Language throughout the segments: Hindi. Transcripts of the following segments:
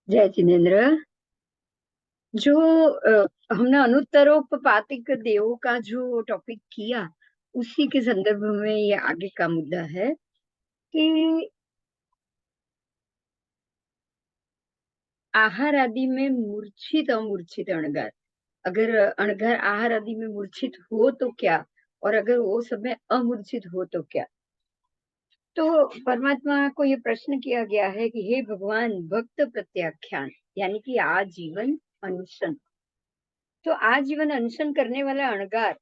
जय जिनेन्द्र। जो हमने अनुत्तरोपपातिक देवों का जो टॉपिक किया, उसी के संदर्भ में ये आगे का मुद्दा है कि आहार आदि में मूर्छित अमूर्छित अणगार, अगर अणगार आहार आदि में मूर्छित हो तो क्या, और अगर वो समय अमूर्छित हो तो क्या। तो परमात्मा को ये प्रश्न किया गया है कि हे भगवान, भक्त प्रत्याख्यान यानी कि आजीवन अनशन। तो आजीवन अनशन करने वाला अणगार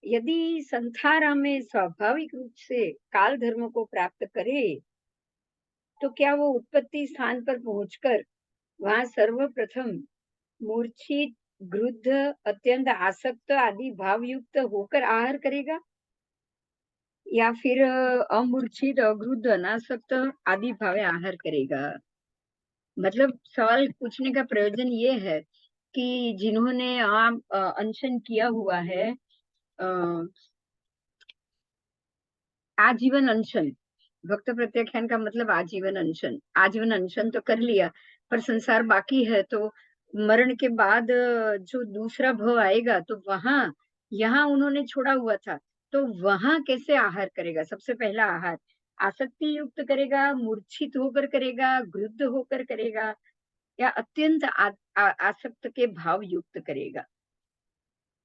यदि संथारा में स्वाभाविक रूप से काल धर्म को प्राप्त करे, तो क्या वो उत्पत्ति स्थान पर पहुंचकर वहां सर्वप्रथम मूर्छित, क्रुद्ध, अत्यंत आसक्त आदि भाव युक्त होकर आहार करेगा, या फिर अमूर्छित, अक्रुद्ध, अनासक्त आदि भावे आहार करेगा। मतलब सवाल पूछने का प्रयोजन ये है कि जिन्होंने अनशन किया हुआ है, आजीवन अनशन, भक्त प्रत्याख्यान का मतलब आजीवन अनशन। आजीवन अनशन तो कर लिया, पर संसार बाकी है, तो मरण के बाद जो दूसरा भव आएगा, तो वहां, यहाँ उन्होंने छोड़ा हुआ था, तो वहां कैसे आहार करेगा। सबसे पहला आहार आसक्ति युक्त करेगा, मूर्छित होकर करेगा, क्रुद्ध होकर करेगा, या अत्यंत आसक्त के भाव युक्त करेगा।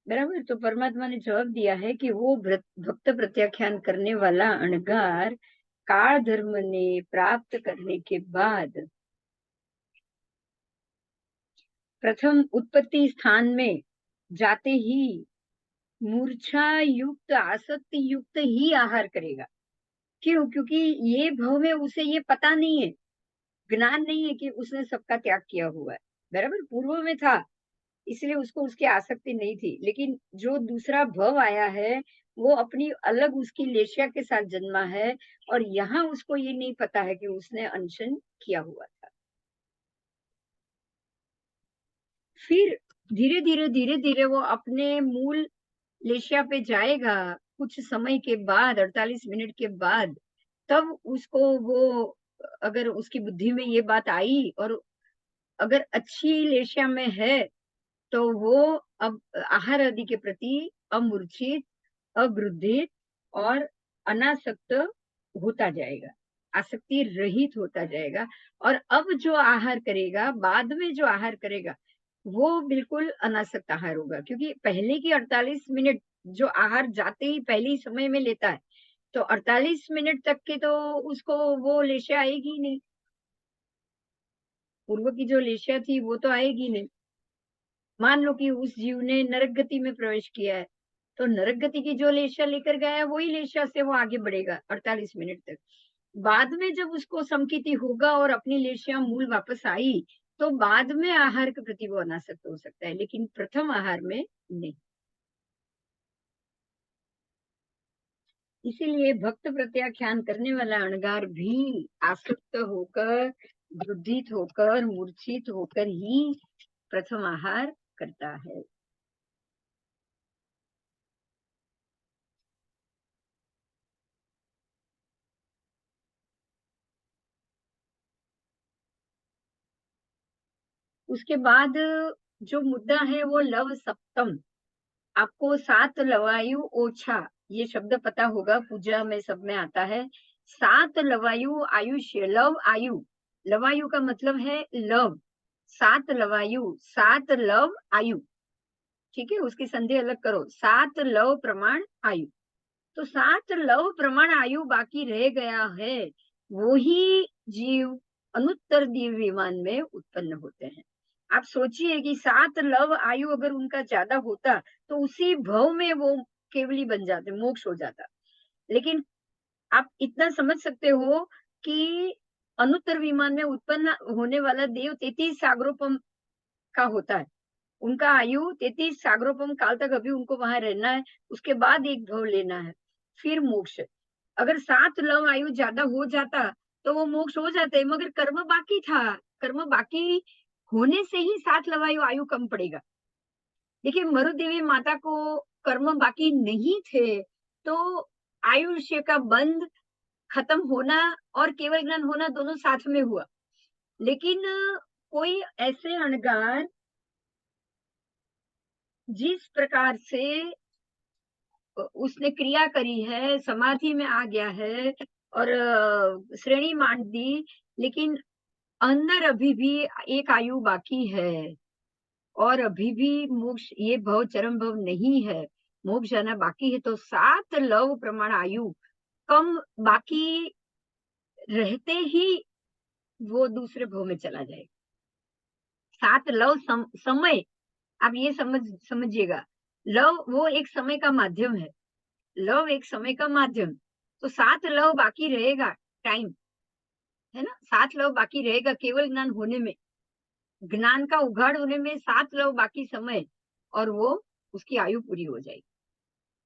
बराबर। तो परमात्मा ने जवाब दिया है कि वो भक्त प्रत्याख्यान करने वाला अणगार काल धर्म ने प्राप्त करने के बाद प्रथम उत्पत्ति स्थान में जाते ही मूर्छा युक्त, आसक्ति युक्त ही आहार करेगा। क्यों? क्योंकि ये भव में उसे ये पता नहीं है, ज्ञान नहीं है कि उसने सबका त्याग किया हुआ है। बराबर। पूर्व में था, इसलिए उसको उसकी आसक्ति नहीं थी। लेकिन जो दूसरा भव आया है, वो अपनी अलग उसकी लेशिया के साथ जन्मा है, और यहाँ उसको ये नहीं पता है कि उसने अनशन किया हुआ था। फिर धीरे धीरे धीरे धीरे वो अपने मूल लेशिया पे जाएगा। कुछ समय के बाद, 48 मिनट के बाद, तब उसको वो, अगर उसकी बुद्धि में ये बात आई और अगर अच्छी लेशिया में है, तो वो अब आहार आदि के प्रति अमूर्छित, अग्रुद्धित और अनासक्त होता जाएगा, आसक्ति रहित होता जाएगा। और अब जो आहार करेगा, बाद में जो आहार करेगा, वो बिल्कुल अनासक्त आहार होगा। क्योंकि पहले की 48 मिनट जो आहार जाते ही पहले ही समय में लेता है, तो 48 मिनट तक के तो उसको वो लेशा आएगी नहीं, पूर्व की जो लेशा थी वो तो आएगी नहीं। मान लो कि उस जीव ने नरक गति में प्रवेश किया है, तो नरक गति की जो लेशा लेकर गया है, वही लेशा से वो आगे बढ़ेगा 48 मिनट तक। बाद में जब उसको समकिति होगा और अपनी लेशिया मूल वापस आई, तो बाद में आहार के प्रति वो अनासक्त हो सकता है, लेकिन प्रथम आहार में नहीं। इसीलिए भक्त प्रत्याख्यान करने वाला अणगार भी आसक्त होकर, क्रोधित होकर, मूर्छित होकर ही प्रथम आहार करता है। उसके बाद जो मुद्दा है वो लव सप्तम। आपको सात लवायु ओछा, ये शब्द पता होगा, पूजा में सब में आता है। सात लवायु आयुष्य, लव आयु, लवायु का मतलब है लव। सात लवायु, सात लव आयु, ठीक है, उसकी संधि अलग करो, सात लव प्रमाण आयु। तो सात लव प्रमाण आयु बाकी रह गया है, वो ही जीव अनुत्तर दिव्य विमान में उत्पन्न होते हैं। आप सोचिए कि सात लव आयु अगर उनका ज्यादा होता, तो उसी भव में वो केवली बन जाते, मोक्ष हो जाता। लेकिन आप इतना समझ सकते हो कि अनुत्तर विमान में उत्पन्न होने वाला देव 33 सागरोपम का होता है। उनका आयु 33 सागरोपम काल तक अभी उनको वहां रहना है, उसके बाद एक भव लेना है, फिर मोक्ष। अगर सात लव आयु ज्यादा हो जाता, तो वो मोक्ष हो जाते, मगर कर्म बाकी था। कर्म बाकी होने से ही सात लव आयु कम पड़ेगा। देखिए, मरुदेवी माता को कर्म बाकी नहीं थे, तो आयुष्य का बंध खत्म होना और केवल ज्ञान होना दोनों साथ में हुआ। लेकिन कोई ऐसे अणगार जिस प्रकार से उसने क्रिया करी है, समाधि में आ गया है और श्रेणी मान दी, लेकिन अंदर अभी भी एक आयु बाकी है और अभी भी मोक्ष, ये भव चरम भव नहीं है, मोक्ष जाना बाकी है, तो 7 लव प्रमाण आयु कम बाकी रहते ही वो दूसरे भव में चला जाएगा। 7 लव समय, आप ये समझिएगा, लव वो एक समय का माध्यम है, लव एक समय का माध्यम, तो 7 लव बाकी रहेगा, टाइम है ना, 7 लव बाकी रहेगा केवल ज्ञान होने में, ज्ञान का उघाड़ होने में 7 लव बाकी समय, और वो उसकी आयु पूरी हो जाएगी।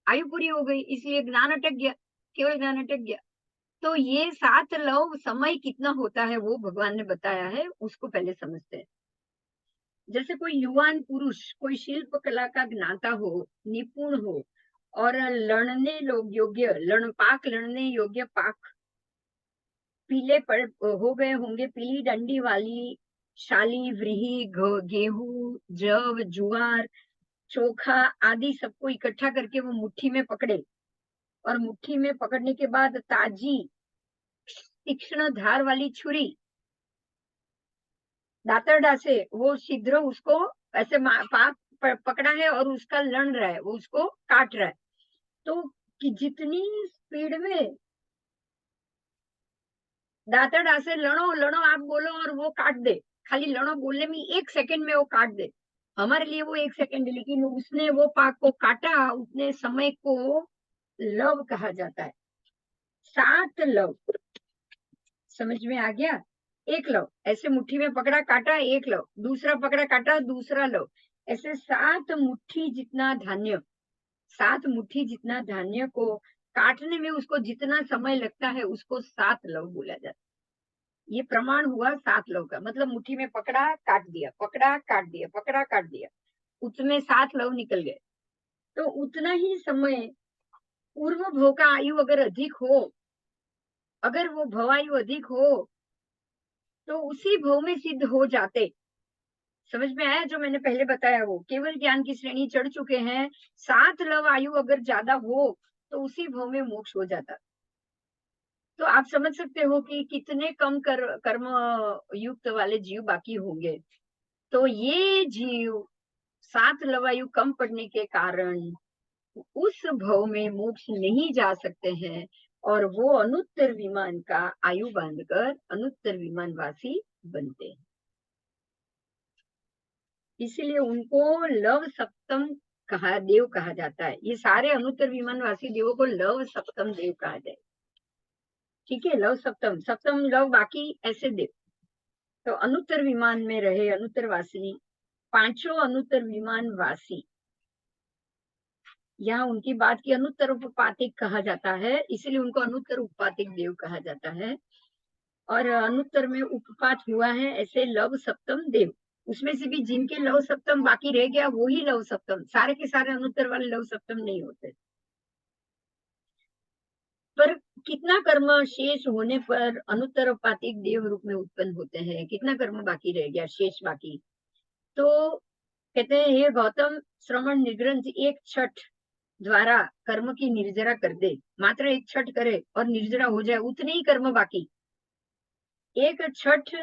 आयु पूरी हो गई इसलिए ज्ञान अटक गया, केवल ज्ञान अटक गया। तो ये 7 लव समय कितना होता है वो भगवान ने बताया है, उसको पहले समझते हैं। जैसे कोई युवान पुरुष कोई शिल्प कला का ज्ञाता हो, निपुण हो और लड़ने योग्य, लड़ने योग्य पाक पीले हो गए होंगे, पीली डंडी वाली शाली, व्रीहि, गेहूं, जव, जुआर, चोखा आदि सबको इकट्ठा करके वो मुट्ठी में पकड़े, और मुट्ठी में पकड़ने के बाद ताजी तीक्ष्ण धार वाली छुरी दातरडा से वो छिद्र उसको ऐसे पाक पकड़ा है और उसका लड़ रहा है, वो उसको काट रहा है। तो कि जितनी स्पीड में दातरडा से लड़ो लड़ो आप बोलो और वो काट दे, खाली लड़ो बोलने में 1 सेकंड में वो काट दे, हमारे लिए वो 1 सेकंड, लेकिन उसने वो पाक को काटा, उतने समय को लव कहा जाता है। 7 लव, समझ में आ गया? एक लव ऐसे मुट्ठी में पकड़ा काटा, एक लव, दूसरा पकड़ा काटा, दूसरा लव, ऐसे 7 मुट्ठी जितना धान्य, 7 मुट्ठी जितना धान्य को काटने में उसको जितना समय लगता है उसको 7 लव बोला जाता है। ये प्रमाण हुआ 7 लव का, मतलब मुट्ठी में पकड़ा काट दिया, पकड़ा काट दिया, पकड़ा काट दिया, उसमें 7 लव निकल गए। तो उतना ही समय पूर्व भोग का आयु अगर अधिक हो, अगर वो भवायु अधिक हो तो उसी भव में सिद्ध हो जाते। समझ में आया जो मैंने पहले बताया? वो केवल ज्ञान की श्रेणी चढ़ चुके हैं, 7 लव आयु अगर ज्यादा हो तो उसी भव में मोक्ष हो जाता। तो आप समझ सकते हो कि कितने कम कर्म युक्त वाले जीव बाकी होंगे। तो ये जीव 7 लव आयु कम पड़ने के कारण उस भव में मोक्ष नहीं जा सकते हैं, और वो अनुत्तर विमान का आयु बांधकर अनुत्तर विमान वासी बनते हैं। इसीलिए उनको लव सप्तम देव कहा जाता है। ये सारे अनुत्तर विमान वासी देवों को लव सप्तम देव कहा जाए। ठीक है, लव सप्तम, सप्तम लव बाकी ऐसे देव। तो अनुत्तर विमान में रहे अनुत्तर वासी, पांचों अनुत्तर विमान वासी, यहाँ उनकी बात की अनुत्तर उपपातिक कहा जाता है, इसीलिए उनको अनुत्तर उपपातिक देव कहा जाता है। और अनुत्तर में उपपात हुआ है ऐसे लव सप्तम देव, उसमें से भी जिनके लव सप्तम बाकी रह गया वो ही लव सप्तम, सारे के सारे अनुत्तर वाले लव सप्तम नहीं होते। पर कितना कर्म शेष होने पर अनुत्तर उपपातिक देव रूप में उत्पन्न होते हैं, कितना कर्म बाकी रह गया शेष बाकी, तो कहते हैं हे गौतम, श्रवण निग्रंथ 1 छठ द्वारा कर्म की निर्जरा कर दे, मात्र 1 छठ करे और निर्जरा हो जाए, उतने ही कर्म बाकी, 1 छठ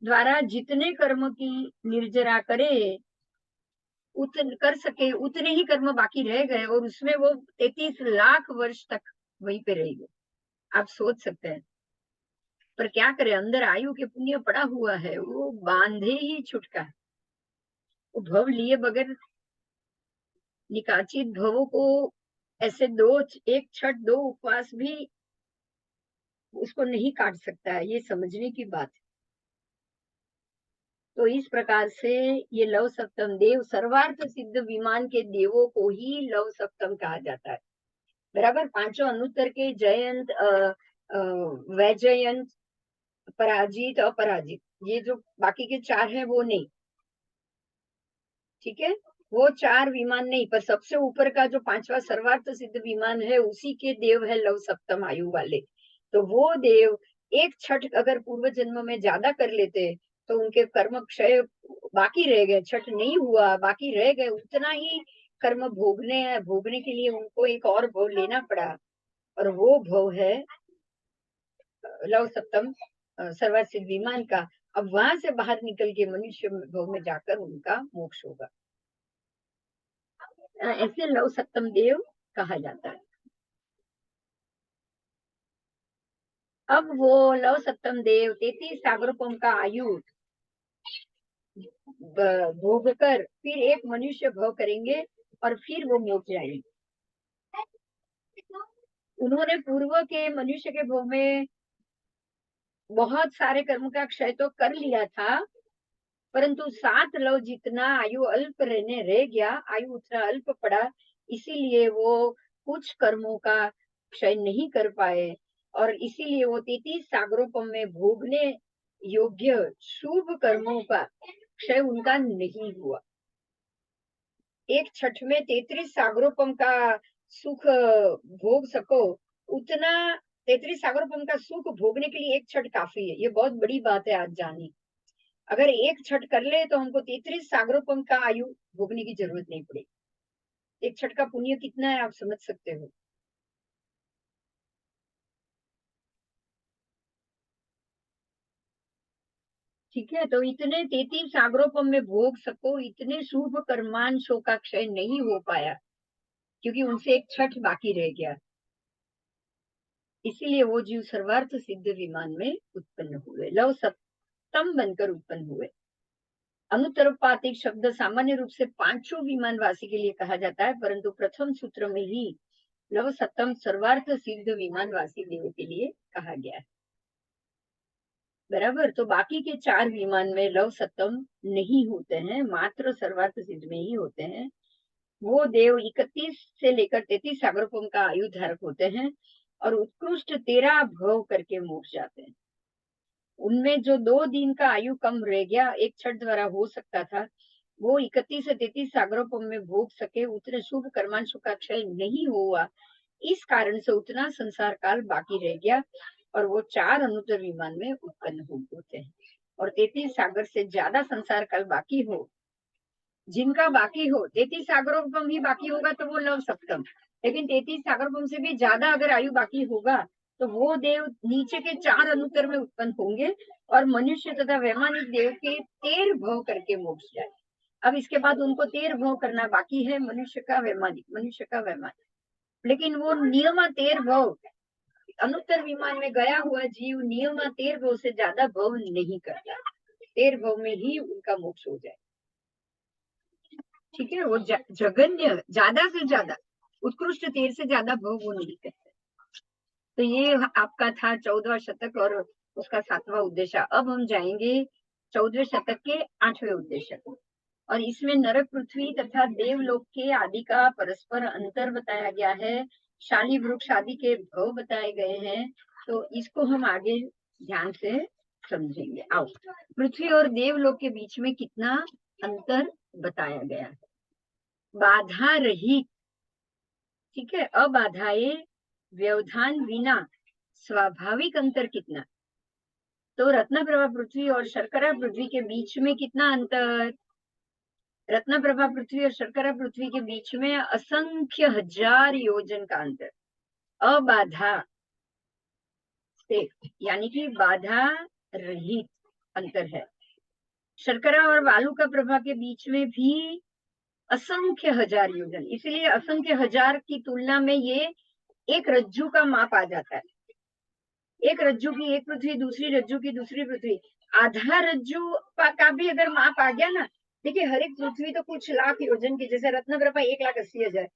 द्वारा जितने कर्म की निर्जरा करे कर सके उतने ही कर्म बाकी रह गए, और उसमें वो 33 लाख वर्ष तक वहीं पे रहेंगे। आप सोच सकते हैं। पर क्या करे, अंदर आयु के पुण्य पड़ा हुआ है, वो बांधे ही छुटका है। वो भव लिए बगैर निकाचित भवों को ऐसे 1 छठ 2 उपवास भी उसको नहीं काट सकता है, ये समझने की बात है। तो इस प्रकार से ये लव सप्तम देव, सर्वार्थ सिद्ध विमान के देवों को ही लव सप्तम कहा जाता है। बराबर, पांचों अनुत्तर के जयंत, वैजयंत, पराजित, अपराजित, ये जो बाकी के 4 हैं वो नहीं, ठीक है, वो 4 विमान नहीं, पर सबसे ऊपर का जो 5वां सर्वार्थ सिद्ध विमान है उसी के देव है लव सप्तम आयु वाले। तो वो देव 1 छठ अगर पूर्व जन्म में ज्यादा कर लेते तो उनके कर्म क्षय बाकी रह गए, छठ नहीं हुआ, बाकी रह गए, उतना ही कर्म भोगने के लिए उनको एक और भव लेना पड़ा, और वो भव है लव सप्तम सर्वार्थ सिद्ध विमान का। अब वहां से बाहर निकल के मनुष्य भव में जाकर उनका मोक्ष होगा। ऐसे लव सप्तम देव कहा जाता है। अब वो लव सप्तम देव 33 सागरोपम का आयु भोग कर फिर एक मनुष्य भव करेंगे और फिर वो मोक्ष जाएंगे। उन्होंने पूर्व के मनुष्य के भव में बहुत सारे कर्म का क्षय तो कर लिया था, परंतु 7 लव जितना आयु अल्प रहने रह गया, आयु उतना अल्प पड़ा, इसीलिए वो कुछ कर्मों का क्षय नहीं कर पाए, और इसीलिए वो 33 सागरोपम में भोगने योग्य शुभ कर्मों का क्षय उनका नहीं हुआ। एक छठ में 33 सागरोपम का सुख भोग सको, उतना 33 सागरोपम का सुख भोगने के लिए एक छठ काफी है। ये बहुत बड़ी बात है आज जानी। अगर एक छठ कर ले तो हमको 33 सागरोपम का आयु भोगने की जरूरत नहीं पड़ेगी। एक छठ का पुण्य कितना है आप समझ सकते हो। ठीक है, तो इतने 33 सागरोपम में भोग सको, इतने शुभ कर्मांशों का क्षय नहीं हो पाया, क्योंकि उनसे एक छठ बाकी रह गया। इसीलिए वो जीव सर्वार्थ सिद्ध विमान में उत्पन्न हुए, लव सप्तम बनकर उत्पन्न हुए। अनुत्तरपातिक शब्द सामान्य रूप से पांचों विमानवासी के लिए कहा जाता है, परंतु प्रथम सूत्र में ही लव सप्तम सर्वार्थ सिद्ध विमानवासी देव के लिए कहा गया है। बराबर, तो बाकी के 4 विमान में लव सप्तम नहीं होते हैं, मात्र सर्वार्थ सिद्ध में ही होते हैं। वो देव 31 से लेकर 33 सागरोपम का आयु धारक होते हैं और उत्कृष्ट 13 भव करके मोक्ष जाते हैं। उनमें जो 2 दिन का आयु कम रह गया, एक छठ द्वारा हो सकता था, वो 31 से 33 सागरोपम में भोग सके, उतने शुभ कर्मांशों का क्षय नहीं हुआ, इस कारण से उतना संसार काल बाकी रह गया, और वो 4 अनुत्तर विमान में उत्पन्न होते हैं। और 33 सागर से ज्यादा संसार काल बाकी हो, जिनका बाकी हो, 33 सागरोपम ही बाकी होगा तो वो लव सप्तम, लेकिन 33 सागरोपम से भी ज्यादा अगर आयु बाकी होगा तो वो देव नीचे के 4 अनुत्तर में उत्पन्न होंगे और मनुष्य तथा वैमानिक देव के 13 भव करके मोक्ष जाए। अब इसके बाद उनको 13 भव करना बाकी है, मनुष्य का वैमानिक, लेकिन वो नियमा 13 भव, अनुत्तर विमान में गया हुआ जीव नियमा 13 भव से ज्यादा भव नहीं करता, 13 भव में ही उनका मोक्ष हो जाए। ठीक है, वो जगन्य ज्यादा से ज्यादा उत्कृष्ट 13 से ज्यादा भव वो नहीं करते। तो ये आपका था 14वां शतक और उसका 7वां उद्देश्य। अब हम जाएंगे 14वें शतक के 8वें उद्देश्य को, और इसमें नरक पृथ्वी तथा देवलोक के आदि का परस्पर अंतर बताया गया है, शाली वृक्ष आदि के भव बताए गए हैं, तो इसको हम आगे ध्यान से समझेंगे। आओ, पृथ्वी और देवलोक के बीच में कितना अंतर बताया गया है। बाधा रहित, ठीक है, अबाधाए व्यवधान विना स्वाभाविक अंतर कितना, तो रत्नप्रभा पृथ्वी और शर्करा पृथ्वी के बीच में कितना अंतर, रत्नप्रभा पृथ्वी और शर्करा पृथ्वी के बीच में असंख्य हजार योजन का अंतर, अबाधा से, यानी कि बाधा रहित अंतर है। शर्करा और बालू का प्रभा के बीच में भी असंख्य हजार योजन, इसलिए असंख्य हजार की तुलना में ये एक रज्जू का माप आ जाता है। एक रज्जू की एक पृथ्वी, दूसरी रज्जू की दूसरी पृथ्वी, आधा रज्जू का भी अगर माप आ गया ना, देखिए हर एक पृथ्वी तो कुछ लाख योजन की, जैसे रत्न प्रभा 1,80,000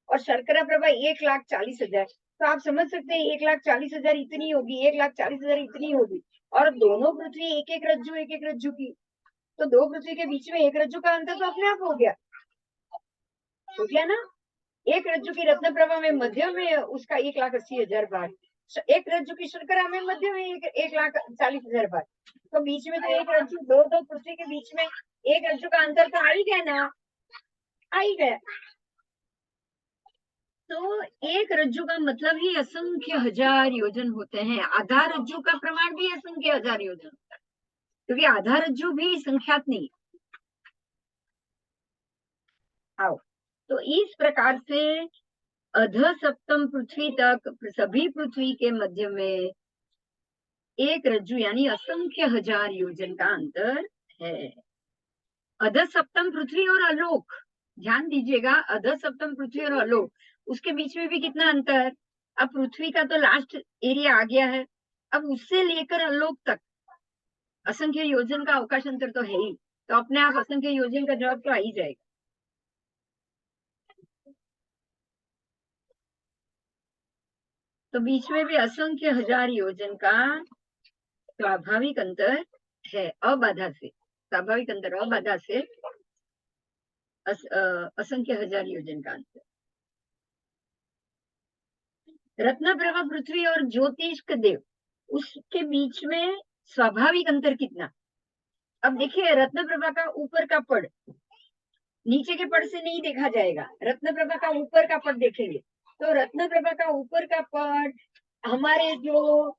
और शर्करा प्रभा 1,40,000, तो आप समझ सकते हैं 1,40,000 इतनी होगी, 1,40,000 इतनी होगी, और दोनों पृथ्वी एक एक रज्जू की, तो दो पृथ्वी के बीच में एक रज्जू का अंतर तो अपने आप हो गया ना। एक रज्जु की रत्न प्रभा में मध्य में उसका 1,80,000 भाग, एक रज्जु की शर्करा में मध्य में 1,40,000 भाग, तो बीच में तो एक रज्जु, दो पृथ्वी के बीच में एक रज्जु का अंतर तो आ ही गया ना, आ ही गया। तो एक रज्जु का मतलब ही असंख्य हजार योजन होते हैं, आधा रज्जु का प्रमाण भी असंख्य हजार योजन होता है। क्योंकि आधा रज्जु भी संख्यात नहीं। आओ, तो इस प्रकार से अध सप्तम पृथ्वी तक सभी पृथ्वी के मध्य में एक रज्जु यानी असंख्य हजार योजन का अंतर है। अध सप्तम पृथ्वी और आलोक, ध्यान दीजिएगा, अध सप्तम पृथ्वी और आलोक, उसके बीच में भी कितना अंतर। अब पृथ्वी का तो लास्ट एरिया आ गया है, अब उससे लेकर आलोक तक असंख्य योजन का अवकाश अंतर तो है ही, तो अपने आप असंख्य योजन का जवाब तो आ ही जाएगा। तो बीच में भी असंख्य हजार योजन का स्वाभाविक अंतर है, अबाधा से, स्वाभाविक अंतर अबाधा से असंख्य हजार योजन का अंतर। रत्न प्रभा पृथ्वी और ज्योतिष्क देव, उसके बीच में स्वाभाविक अंतर कितना। अब देखिए, रत्न प्रभा का ऊपर का पड़ नीचे के पड़ से नहीं देखा जाएगा, रत्न प्रभा का ऊपर का पड़ देखेंगे। तो रत्न प्रभा का ऊपर का पड़ हमारे जो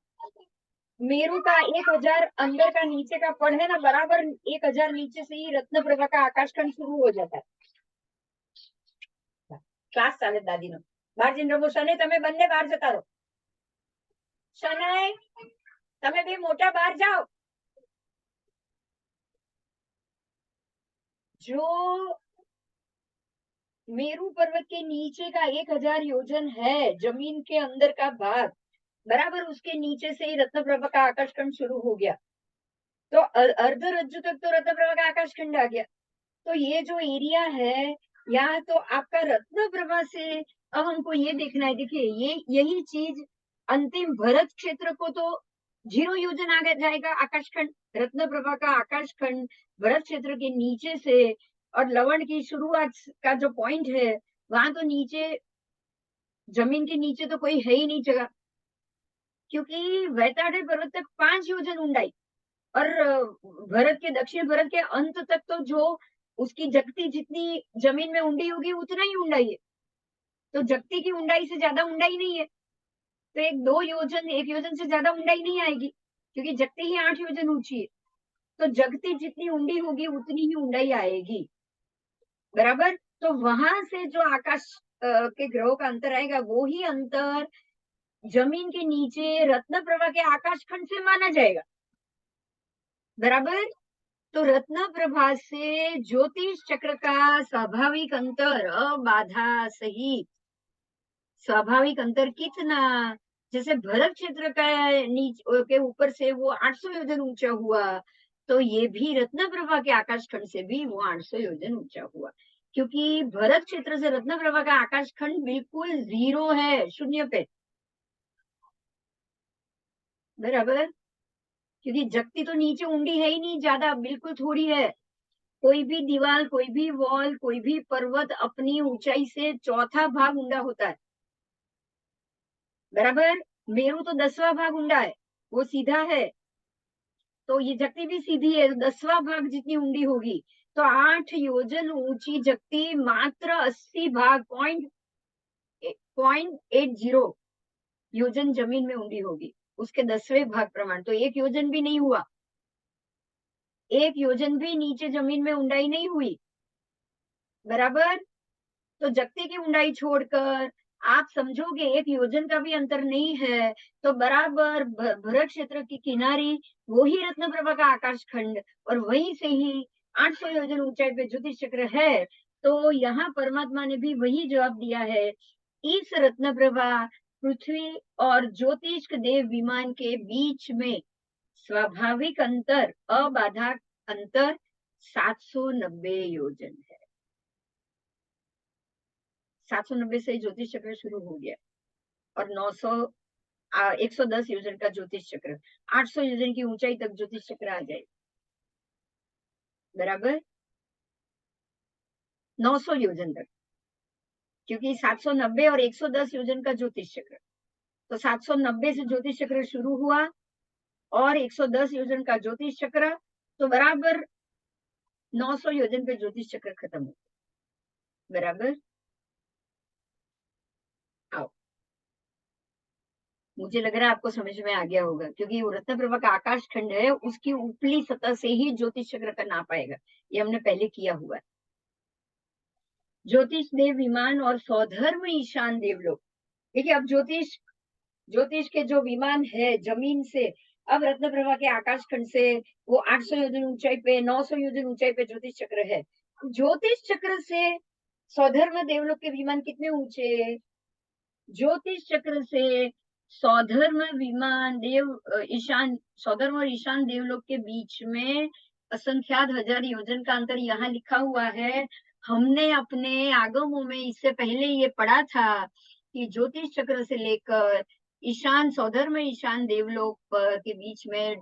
मेरू का 1000 अंदर का नीचे का पड़ है ना, बराबर 1000 नीचे से ही रत्न प्रभा का आकाशखंड शुरू हो जाता है। क्लास चाले दादी नो बाहर जઈને રમો, શને તમે બંને બહાર જતા રહો, શનય તમે બે મોટા બહાર જાઓ। जो मेरू पर्वत के नीचे का 1000 योजन है, जमीन के अंदर का भाग, बराबर उसके नीचे से ही रत्न प्रभा का आकाशखंड शुरू हो गया। तो अर्ध रज्जु तक तो रत्न प्रभा का आकाशखंड आ गया। तो ये जो एरिया है, यहाँ तो आपका रत्न प्रभा से अब हमको ये देखना है। देखिए, ये यही चीज अंतिम भरत क्षेत्र को तो 0 योजन आगे जाएगा आकाशखंड, रत्न प्रभा का आकाशखंड भरत क्षेत्र के नीचे से, और लवण की शुरुआत का जो पॉइंट है वहां तो नीचे जमीन के नीचे तो कोई है ही नहीं जगह, क्योंकि वैताडे पर्वत तक 5 योजन ऊंडाई, और भरत के दक्षिण भरत के अंत तक तो जो उसकी जगती जितनी जमीन में ऊंडी होगी उतना ही ऊंडाई है। तो जगती की ऊंडाई से ज्यादा ऊंडाई नहीं है, तो 1 योजन से ज्यादा ऊंडाई नहीं आएगी, क्योंकि जगती ही 8 योजन ऊंची है। तो जगती जितनी ऊंडी होगी उतनी ही ऊंडाई आएगी, बराबर। तो वहां से जो आकाश के ग्रहों का अंतर आएगा, वो ही अंतर जमीन के नीचे रत्न प्रभा के आकाशखंड से माना जाएगा, बराबर। तो रत्न प्रभा से ज्योतिष चक्र का स्वाभाविक अंतर अबाधा सहित, स्वाभाविक अंतर कितना, जैसे भरत क्षेत्र का नीचे के ऊपर से वो 800 योजन ऊंचा हुआ, तो ये भी रत्न प्रभा के आकाशखंड से भी वो 800 योजन ऊंचा हुआ, क्योंकि भरत क्षेत्र से रत्न प्रभा का आकाशखंड बिल्कुल 0 है, शून्य पे, बराबर। क्योंकि जगती तो नीचे ऊंडी है ही नहीं ज्यादा, बिल्कुल थोड़ी है। कोई भी दीवार, कोई भी वॉल, कोई भी पर्वत अपनी ऊंचाई से चौथा भाग ऊंडा होता है, बराबर। मेरू तो 10वां भाग ऊंडा है, वो सीधा है। तो ये जगती भी सीधी है, तो 10वां भाग जितनी ऊंडी होगी, तो 8 योजन ऊंची जगती मात्र 80 भाग .80 योजन जमीन में ऊंडी होगी, उसके 10वें भाग प्रमाण। तो 1 योजन भी नहीं हुआ, 1 योजन भी नीचे जमीन में ऊंडाई नहीं हुई, बराबर। तो जगती की ऊंडाई छोड़कर आप समझोगे 1 योजन का भी अंतर नहीं है, तो बराबर भरत क्षेत्र की किनारी वो ही रत्न प्रभा का आकाश खंड, और वहीं से ही 800 योजन ऊंचाई पे ज्योतिष चक्र है। तो यहाँ परमात्मा ने भी वही जवाब दिया है, इस रत्न प्रभा पृथ्वी और ज्योतिष देव विमान के बीच में स्वाभाविक अंतर अबाधा अंतर 790 योजन है। 790 से ज्योतिष चक्र शुरू हो गया, और 110 योजन का ज्योतिष चक्र, 800 योजन की ऊंचाई तक ज्योतिष चक्र आ जाए, बराबर। 900 योजन तक, क्योंकि 790 और 110 योजन का ज्योतिष चक्र, तो 790 से ज्योतिष चक्र शुरू हुआ और 110 योजन का ज्योतिष चक्र, तो बराबर 900 योजन पे ज्योतिष चक्र खत्म हो, बराबर। आओ, मुझे लग रहा है आपको समझ में आ गया होगा, क्योंकि वो रत्न प्रभा का आकाश खंड है, उसकी ऊपरी सतह से ही ज्योतिष चक्र का नाप आएगा। ये हमने पहले किया हुआ है। ज्योतिष देव विमान और सौधर्म ईशान देवलोक। देखिए, अब ज्योतिष ज्योतिष के जो विमान है जमीन से, अब रत्न प्रभा के आकाश खंड से वो 800 योजन ऊंचाई पे, 900 योजन ऊंचाई पे ज्योतिष चक्र है। ज्योतिष चक्र से सौधर्म देवलोक के विमान कितने ऊंचे? ज्योतिष चक्र से सौधर्म विमान ईशान, सौधर्म और ईशान देवलोक के बीच में असंख्यात हजार योजन का अंतर यहाँ लिखा हुआ है। हमने अपने आगमों में इससे पहले ये पढ़ा था कि ज्योतिष चक्र से लेकर ईशान, सौधर्म ईशान देवलोक के बीच में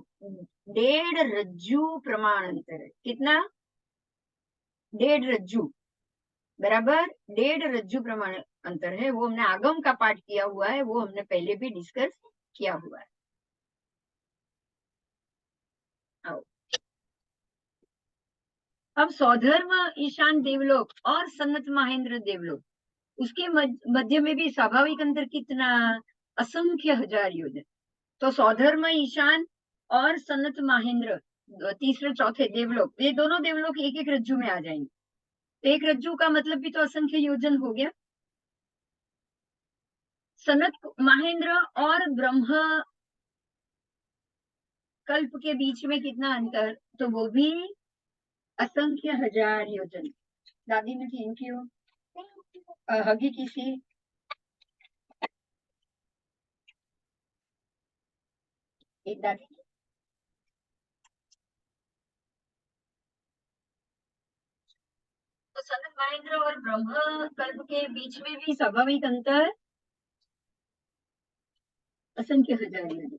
1.5 रज्जु प्रमाण अंतर है। कितना? 1.5 रज्जु बराबर 1.5 रज्जु प्रमाण अंतर है। वो हमने आगम का पाठ किया हुआ है, वो हमने पहले भी डिस्कस किया हुआ है। आओ, अब सौधर्म ईशान देवलोक और सनत महेंद्र देवलोक, उसके मध्य में भी स्वाभाविक अंतर कितना? असंख्य हजार योजन। तो सौधर्म ईशान और सनत महेंद्र, तीसरे चौथे देवलोक, ये दोनों देवलोक एक एक रज्जु में आ जाएंगे। तो एक रज्जु का मतलब भी तो असंख्य योजन हो गया। सनत महेंद्र और ब्रह्म कल्प के बीच में कितना अंतर? तो वो भी असंख्य हजार योजन। दादी ने थैंक यू हगी किसी। एक दादी, तो सनत महेंद्र और ब्रह्म कल्प के बीच में भी स्वाभाविक अंतर असंख्य हजार योजन।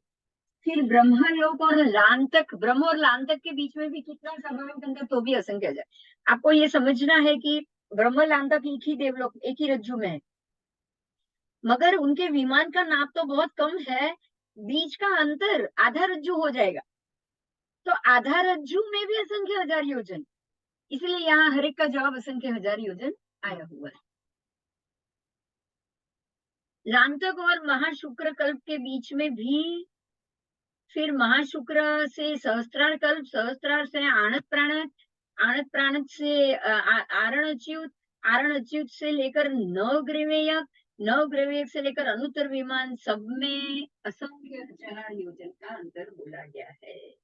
फिर ब्रह्मलोक और लांतक, ब्रह्म और लांतक के बीच में भी कितना स्वाभाविक अंतर? तो भी असंख्य हजार। आपको ये समझना है कि ब्रह्म लांतक एक ही देवलोक, एक ही रज्जु में है, मगर उनके विमान का नाप तो बहुत कम है, बीच का अंतर आधा रज्जु हो जाएगा। तो आधा रज्जु में भी असंख्य हजार योजन, इसलिए यहाँ हर एक का जवाब असंख्य हजार योजन आया हुआ है। लांतक और महाशुक्र कल्प के बीच में भी, फिर महाशुक्र से सहस्त्रार कल्प, सहस्त्रार से आणत प्राणत, आणत प्राणत से आरणच्युत, आरणच्युत से लेकर नवग्रवेयक, नवग्रवेयक से लेकर अनुत्तर विमान, सब में असंख्य हजार योजन का अंतर बोला गया है।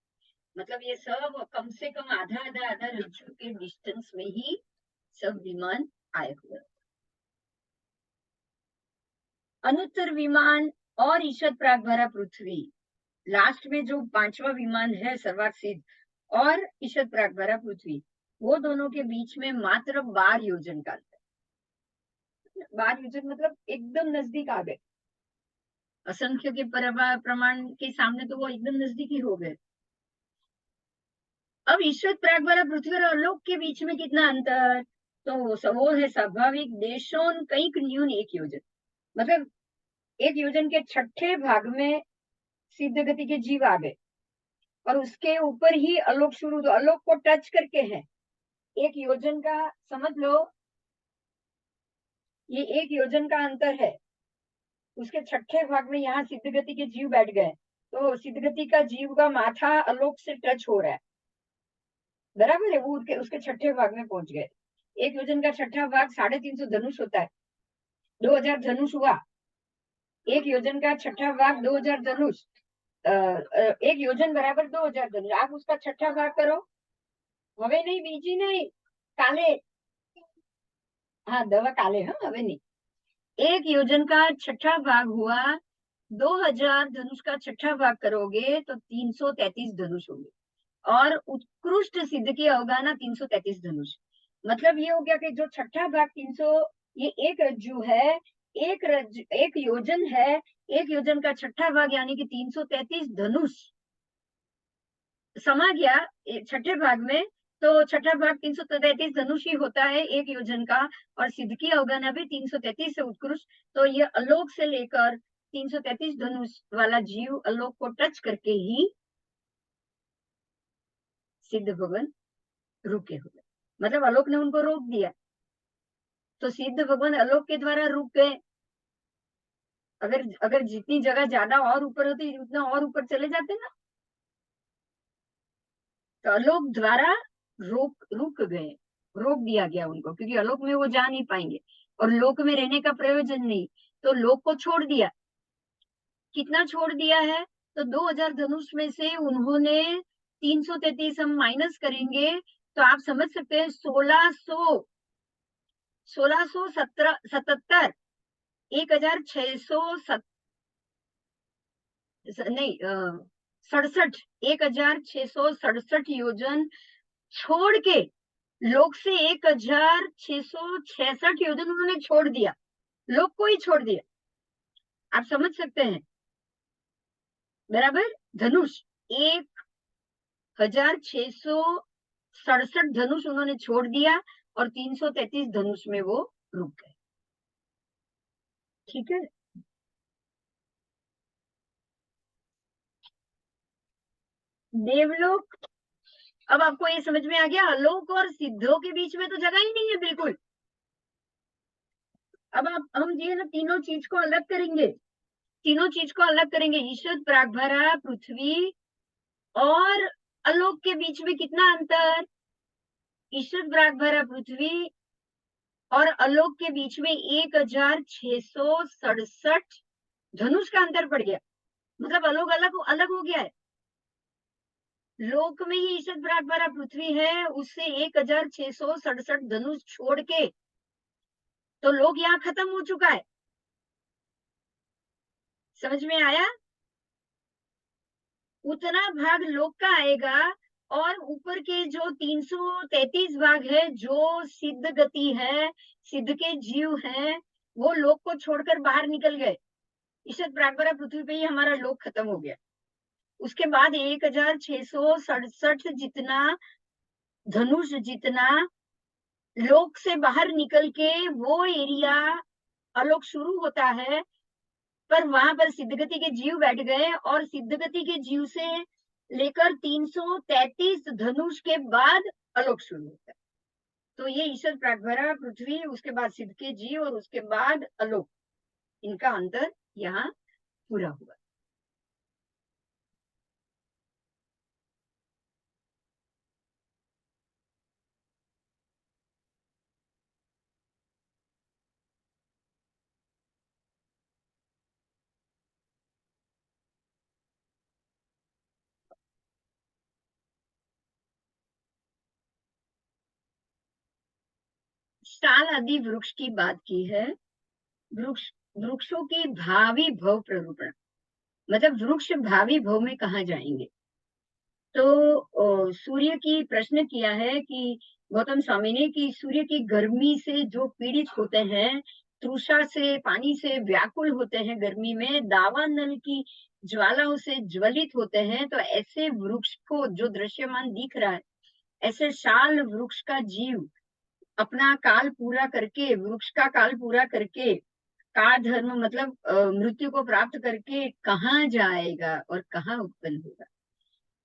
मतलब ये सब कम से कम आधा आधा आधा रज्जु के डिस्टेंस में ही सब विमान आए हुए। अनुत्तर विमान और ईशद प्रागभारा पृथ्वी, लास्ट में जो 5वां विमान है सर्वात सिद्ध और ईशद प्रागभारा पृथ्वी, वो दोनों के बीच में मात्र 12 योजन का अंतर। 12 योजन मतलब एकदम नजदीक आ गए। असंख्य के प्रमाण के सामने तो वो एकदम नजदीकी हो गए। अब ईश्वर प्रागभारा पृथ्वी और आलोक के बीच में कितना अंतर? तो वो है स्वाभाविक देशों कई न्यून 1 योजन। मतलब 1 योजन के छठे भाग में सिद्ध गति के जीव आ गए और उसके ऊपर ही आलोक शुरू, तो आलोक को टच करके है 1 योजन का, समझ लो ये 1 योजन का अंतर है। उसके छठे भाग में यहाँ सिद्ध गति के जीव बैठ गए, तो सिद्ध गति का जीव का माथा आलोक से टच हो रहा है, बराबर है। वो उसके छठे भाग में पहुंच गए। 1 योजन का छठा भाग 350 धनुष होता है, 2000 धनुष हुआ। 1 योजन का छठा भाग 2000 धनुष, 1 योजन बराबर 2000 धनुष। आप उसका छठा भाग करो, हवे नहीं बीजी नहीं काले, हाँ दवा काले, हाँ हवे नहीं। 1 योजन का छठा भाग हुआ, 2000 धनुष का छठा भाग करोगे तो 333 धनुष होंगे, और उत्कृष्ट सिद्ध की अवगाना 333 धनुष। मतलब ये हो गया कि जो छठा भाग 300, ये 1 रज्जु है, 1 योजन है, 1 योजन का छठा भाग यानी कि 333 धनुष समा गया छठे भाग में। तो छठा भाग 333 धनुष ही होता है 1 योजन का, और सिद्ध की अवगाना भी 333 से उत्कृष्ट। तो ये आलोक से लेकर 333 धनुष वाला जीव आलोक को टच करके ही सिद्ध भगवान रुके हुए, मतलब आलोक ने उनको रोक दिया, तो सिद्ध भगवान आलोक के द्वारा रुक गए। अगर जितनी जगह ज्यादा और ऊपर होती उतना और ऊपर चले जाते ना। तो अलोक द्वारा रुक गए, रोक दिया गया उनको, क्योंकि अलोक में वो जा नहीं पाएंगे और लोक में रहने का प्रयोजन नहीं, तो लोक को छोड़ दिया। कितना छोड़ दिया है? तो 2000 धनुष में से उन्होंने 333 हम माइनस करेंगे तो आप समझ सकते हैं 1677 1600 नहीं 67 1667 योजन छोड़ के, लोक से 1666 योजन उन्होंने छोड़ दिया, लोक को ही छोड़ दिया। आप समझ सकते हैं, बराबर। धनुष 1667 धनुष उन्होंने छोड़ दिया और 333 धनुष में वो रुक गए। ठीक है, देवलोक। अब आपको ये समझ में आ गया, अलोक और सिद्धों के बीच में तो जगह ही नहीं है बिल्कुल। अब आप हम ये ना तीनों चीज को अलग करेंगे, तीनों चीज को अलग करेंगे। ईशद, प्रागभरा, पृथ्वी और अलोक के बीच में कितना अंतर? ईशद, प्रागभरा, पृथ्वी और अलोक के बीच में 1667 धनुष का अंतर पड़ गया। मतलब अलोक अलग अलग हो गया है। लोक में ही ईशद, प्रागभरा, पृथ्वी है, उससे 1667 धनुष छोड़ के तो लोक यहाँ खत्म हो चुका है। समझ में आया? उतना भाग लोक का आएगा और ऊपर के जो 333 भाग है, जो सिद्ध गति है, सिद्ध के जीव हैं, वो लोक को छोड़कर बाहर निकल गए। ईशद, प्रागभरा, पृथ्वी पे ही हमारा लोक खत्म हो गया। उसके बाद 1667 जितना धनुष, जितना लोक से बाहर निकल के वो एरिया अलोक शुरू होता है, पर वहां पर सिद्धगति के जीव बैठ गए और सिद्धगति के जीव से लेकर 333 धनुष के बाद अलोक शुरू होता है। तो ये ईशद, प्रागभरा, पृथ्वी, उसके बाद सिद्ध के जीव और उसके बाद अलोक, इनका अंतर यहाँ पूरा हुआ। साल आदि वृक्ष की बात की है। वृक्ष, वृक्षों की भावी भव प्ररूपण, मतलब वृक्ष भावी भव में कहाँ जाएंगे। तो सूर्य की प्रश्न किया है कि गौतम स्वामी ने, कि सूर्य की गर्मी से जो पीड़ित होते हैं, तृषा से, पानी से व्याकुल होते हैं, गर्मी में दावानल की ज्वालाओं से ज्वलित होते हैं, तो ऐसे वृक्ष को जो दृश्यमान दिख रहा है, ऐसे शाल वृक्ष का जीव अपना काल पूरा करके, वृक्ष का काल पूरा करके, काल धर्म मतलब मृत्यु को प्राप्त करके कहाँ जाएगा और कहाँ उत्पन्न होगा।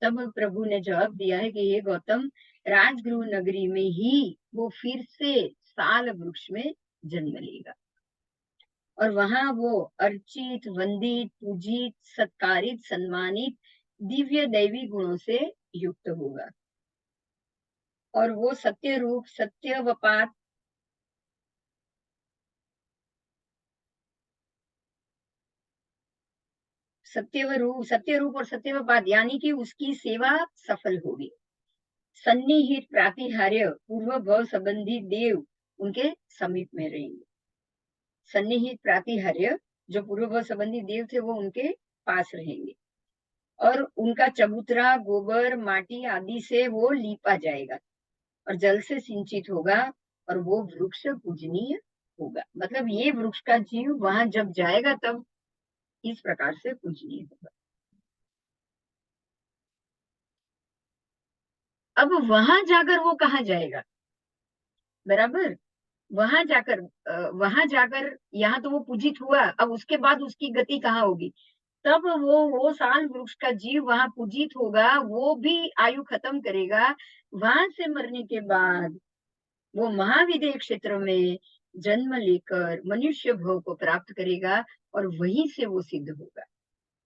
तब प्रभु ने जवाब दिया है कि हे गौतम, राजगृह नगरी में ही वो फिर से साल वृक्ष में जन्म लेगा और वहां वो अर्चित, वंदित, पूजित, सत्कारित, सम्मानित, दिव्य दैवी गुणों से युक्त होगा। और वो सत्य रूप, सत्यवपात, सत्य रूप और सत्यवपात, यानी कि उसकी सेवा सफल होगी। सन्निहित प्रातिहार्य, पूर्व भव संबंधी देव उनके समीप में रहेंगे। सन्निहित प्रातिहार्य, जो पूर्व भव संबंधी देव थे, वो उनके पास रहेंगे और उनका चबूतरा, गोबर, माटी आदि से वो लीपा जाएगा और जल से सिंचित होगा और वो वृक्ष पूजनीय होगा। मतलब ये वृक्ष का जीव वहां जब जाएगा तब इस प्रकार से पूजनीय होगा। अब वहां जाकर वो कहाँ जाएगा, बराबर। वहां जाकर यहाँ तो वो पूजित हुआ, अब उसके बाद उसकी गति कहाँ होगी। तब वो साल वृक्ष का जीव वहां पूजित होगा, वो भी आयु खत्म करेगा। वहां से मरने के बाद वो महाविदेह क्षेत्र में जन्म लेकर मनुष्य भव को प्राप्त करेगा और वहीं से वो सिद्ध होगा।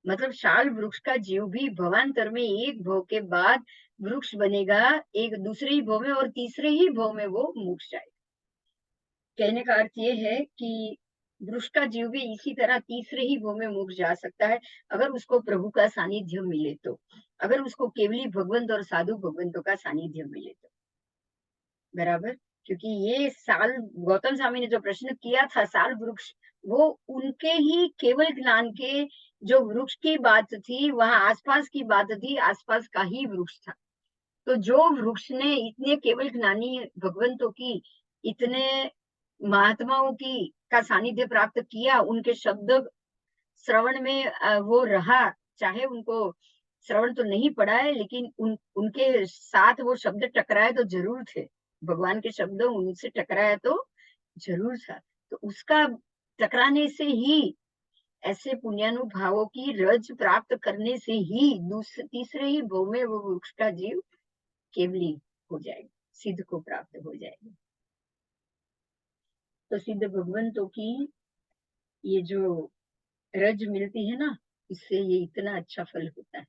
मतलब शाल वृक्ष का जीव भी भवांतर में एक भव के बाद वृक्ष बनेगा, एक दूसरे ही भव में, और तीसरे ही भव में वो मोक्ष जाएगा। कहने का अर्थ ये है कि वृक्ष का जीव भी इसी तरह तीसरे ही भव में मोक्ष जा सकता है, अगर उसको प्रभु का सानिध्य मिले तो, अगर उसको केवली भगवंत और साधु भगवंतों का सानिध्य मिले तो। बराबर। क्योंकि ये साल गौतम स्वामी ने जो प्रश्न किया था, साल वृक्ष, वो उनके ही केवल ज्ञान के जो वृक्ष की बात थी, वहां आसपास की बात थी, आसपास का ही वृक्ष था। तो जो वृक्ष ने इतने केवल ज्ञानी भगवंतों की, इतने महात्माओं की का सानिध्य प्राप्त किया, उनके शब्द श्रवण में वो रहा, चाहे उनको श्रवण तो नहीं पड़ा है, लेकिन उनके साथ वो शब्द टकराए तो जरूर थे, भगवान के शब्द उनसे टकराया तो जरूर था। तो उसका टकराने से ही, ऐसे पुण्यानुभावों की रज प्राप्त करने से ही तीसरे ही भव में वो वृक्ष का जीव केवली हो जाएगा, सिद्ध को प्राप्त हो जाएगा। तो सिद्ध भगवंतों की ये जो रज मिलती है ना, इससे ये इतना अच्छा फल होता है।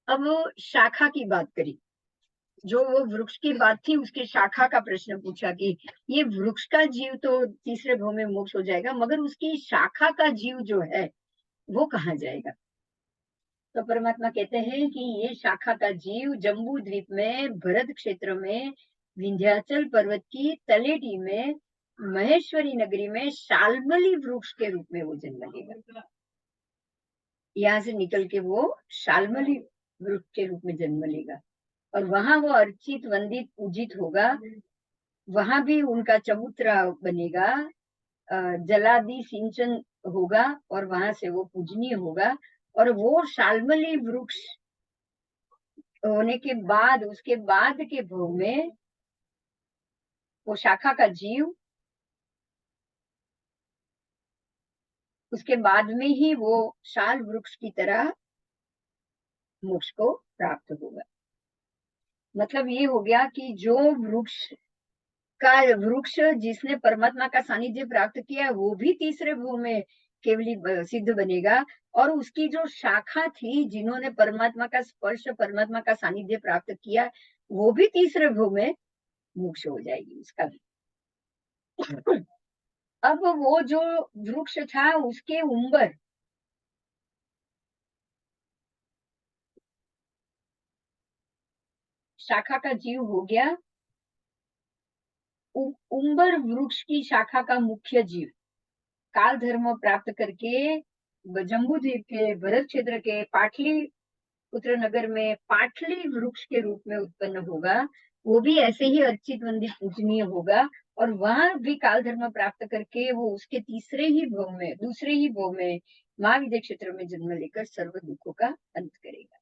अब वो शाखा की बात करी, जो वो वृक्ष की बात थी, उसके शाखा का प्रश्न पूछा कि ये वृक्ष का जीव तो तीसरे भव में मोक्ष हो जाएगा, मगर उसकी शाखा का जीव जो है वो कहाँ जाएगा? तो परमात्मा कहते हैं कि ये शाखा का जीव जम्बू द्वीप में, भरत क्षेत्र में, विंध्याचल पर्वत की तलेटी में, महेश्वरी नगरी में शाल्मली वृक्ष के रूप में वो जन्म लेगा। यहाँ से निकल के वो शाल्मली वृक्ष के रूप में जन्म लेगा, और वहां वो अर्चित, वंदित, पूजित होगा। वहां भी उनका चबूतरा बनेगा, जलादि सिंचन होगा, और वहां से वो पूजनीय होगा। और वो शाल्मली वृक्ष होने के बाद, उसके बाद के भव में वो शाखा का जीव, उसके बाद में ही वो शाल वृक्ष की तरह मोक्ष को प्राप्त होगा। मतलब ये हो गया कि जो वृक्ष जिसने परमात्मा का सानिध्य प्राप्त किया, वो भी तीसरे भव में केवली सिद्ध बनेगा, और उसकी जो शाखा थी, जिन्होंने परमात्मा का स्पर्श, परमात्मा का सानिध्य प्राप्त किया, वो भी तीसरे भव में मोक्ष हो जाएगी उसका भी। अब वो जो वृक्ष था, उसके उम्बर, शाखा का जीव हो गया उम्बर वृक्ष की शाखा का मुख्य जीव, काल धर्म प्राप्त करके जम्बू द्वीप के, भरत क्षेत्र के पाटली पुत्र नगर में पाटली वृक्ष के रूप में उत्पन्न होगा। वो भी ऐसे ही अर्चित, वंदित, पूजनीय होगा, और वहां भी काल धर्म प्राप्त करके वो उसके तीसरे ही भव में, दूसरे ही भव में महाविद्य क्षेत्र में जन्म लेकर सर्व दुखों का अंत करेगा।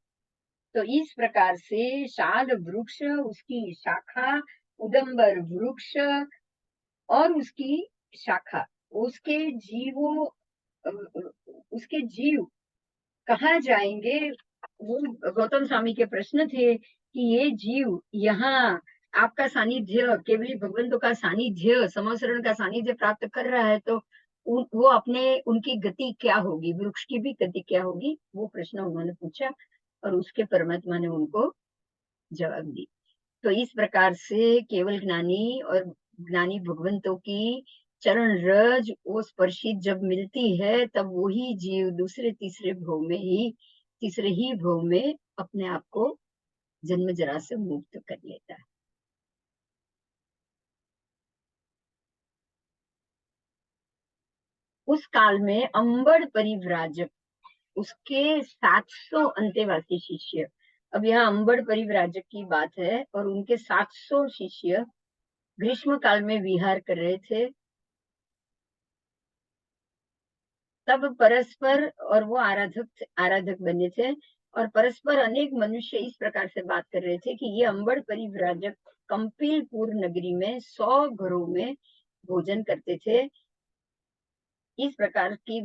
तो इस प्रकार से शाल वृक्ष, उसकी शाखा, उदम्बर वृक्ष और उसकी शाखा, उसके जीवों, उसके जीव कहाँ जाएंगे? वो गौतम स्वामी के प्रश्न थे कि ये जीव यहाँ आपका सानिध्य, केवली भगवंतों का सानिध्य, समसरण का सानिध्य प्राप्त कर रहा है, तो वो अपने, उनकी गति क्या होगी, वृक्ष की भी गति क्या होगी, वो प्रश्न उन्होंने पूछा, और उसके परमात्मा ने उनको जवाब दी। तो इस प्रकार से केवल ज्ञानी और ज्ञानी भगवंतों की चरण रज वो स्पर्शित जब मिलती है, तब वही जीव दूसरे तीसरे भव में ही, तीसरे ही भव में अपने आप को जन्म जरा से मुक्त कर लेता है। उस काल में अंबर परिव्राजक, उसके 700 अंतेवासी शिष्य, अब यहाँ अंबर परिव्राजक की बात है, और उनके 700 शिष्य ग्रीष्म काल में विहार कर रहे थे। तब परस्पर, और वो आराधक आराधक बने थे, और परस्पर अनेक मनुष्य इस प्रकार से बात कर रहे थे कि ये अंबर परिव्राजक कंपिलपुर नगरी में 100 घरों में भोजन करते थे। इस प्रकार की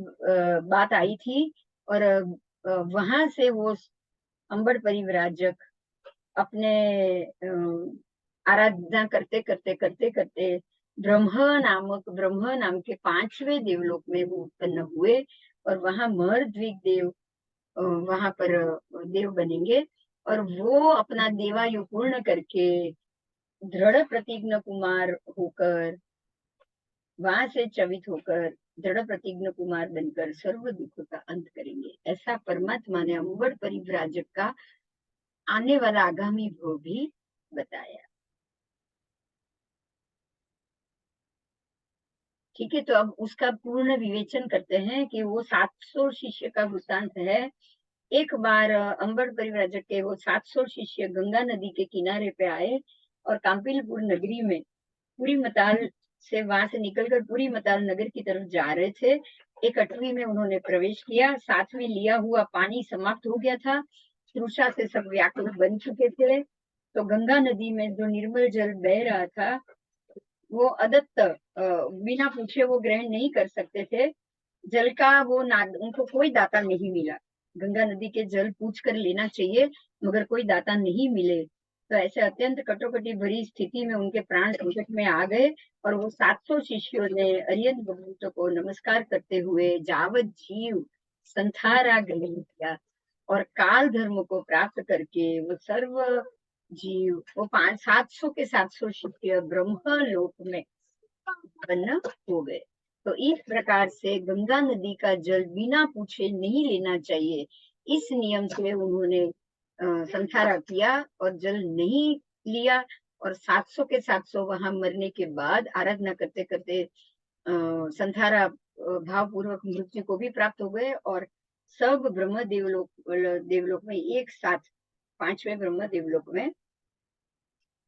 बात आई थी, और वहां से वो अंबर परिव्राजक अपने आराधना करते करते करते करते ब्रह्म नाम के 5वें देवलोक में वो उत्पन्न हुए, और वहां महरद्वीप देव वहां पर देव बनेंगे। और वो अपना देवायु पूर्ण करके दृढ़ प्रतिज्ञ कुमार होकर, वहां से चवित होकर दृढ़ प्रतिज्ञ कुमार बनकर सर्व दुख का अंत करेंगे। ऐसा परमात्मा ने अंबर परिव्राजक का आने वाला आगामी भव भी बताया। ठीक है, तो अब उसका पूर्ण विवेचन करते हैं कि वो 700 शिष्य का वृत्तांत है। एक बार अंबर परिव्राजक के वो 700 शिष्य गंगा नदी के किनारे पे आए और काम्पिलपुर नगरी में पूरी मताल से वहां से निकलकर पूरी मताल नगर की तरफ जा रहे थे। एक अटवी में उन्होंने प्रवेश किया, साथ में लिया हुआ पानी समाप्त हो गया था, तृषा से सब व्याकुल बन चुके थे। तो गंगा नदी में जो निर्मल जल बह रहा था वो अदत्त बिना पूछे वो ग्रहण नहीं कर सकते थे। जल का वो उनको कोई दाता नहीं मिला। गंगा नदी के जल पूछ कर लेना चाहिए, मगर कोई दाता नहीं मिले। तो ऐसे अत्यंत कटोकटी भरी स्थिति में उनके प्राण संकट में आ गए, और वो 700 शिष्यों ने अरियंत भगवत को नमस्कार करते हुए जावत जीव संथारा ग्रहण किया, और काल धर्म को प्राप्त करके वो सर्व जीव वो 700 के 700 शिष्य ब्रह्म लोक में उत्पन्न हो गए। तो इस प्रकार से गंगा नदी का जल बिना पूछे नहीं लेना चाहिए, इस नियम से उन्होंने संथारा किया और जल नहीं लिया। और 700 के 700 वहां मरने के बाद आराधना करते करते संथारा भावपूर्वक मृत्यु को भी प्राप्त हो गए, और सब ब्रह्म देवलोक में एक साथ 5वें ब्रह्म देवलोक में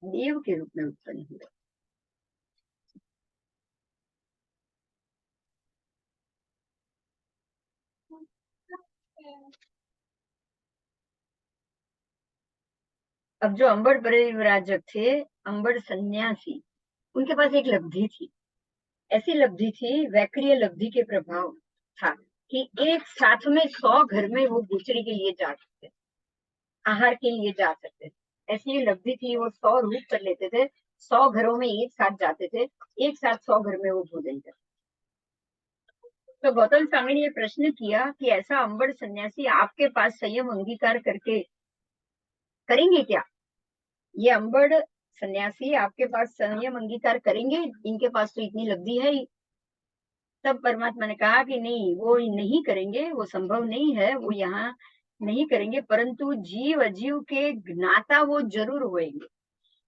देव के रूप में उत्पन्न हुए। अब जो अंबर परिव्राजक थे, अंबर सन्यासी, उनके पास एक लब्धि थी। ऐसी लब्धि थी, वैक्रिय लब्धि के प्रभाव था कि एक साथ में 100 घर में वो गुचरी के लिए जा सकते, आहार के लिए जा सकते थे। ऐसी लब्धि थी, वो 100 रूप कर लेते थे, 100 घरों में एक साथ जाते थे, एक साथ 100 घर में वो भोजन करते। तो गौतम स्वामी ने ये प्रश्न किया कि ऐसा अंबर सन्यासी आपके पास संयम अंगीकार करके करेंगे क्या? ये अंबर सन्यासी आपके पास संयम अंगीकार करेंगे? इनके पास तो इतनी लब्धि है ही। तब परमात्मा ने कहा कि नहीं, वो नहीं करेंगे, वो संभव नहीं है, वो यहाँ नहीं करेंगे, परंतु जीव अजीव के ज्ञाता वो जरूर होंगे।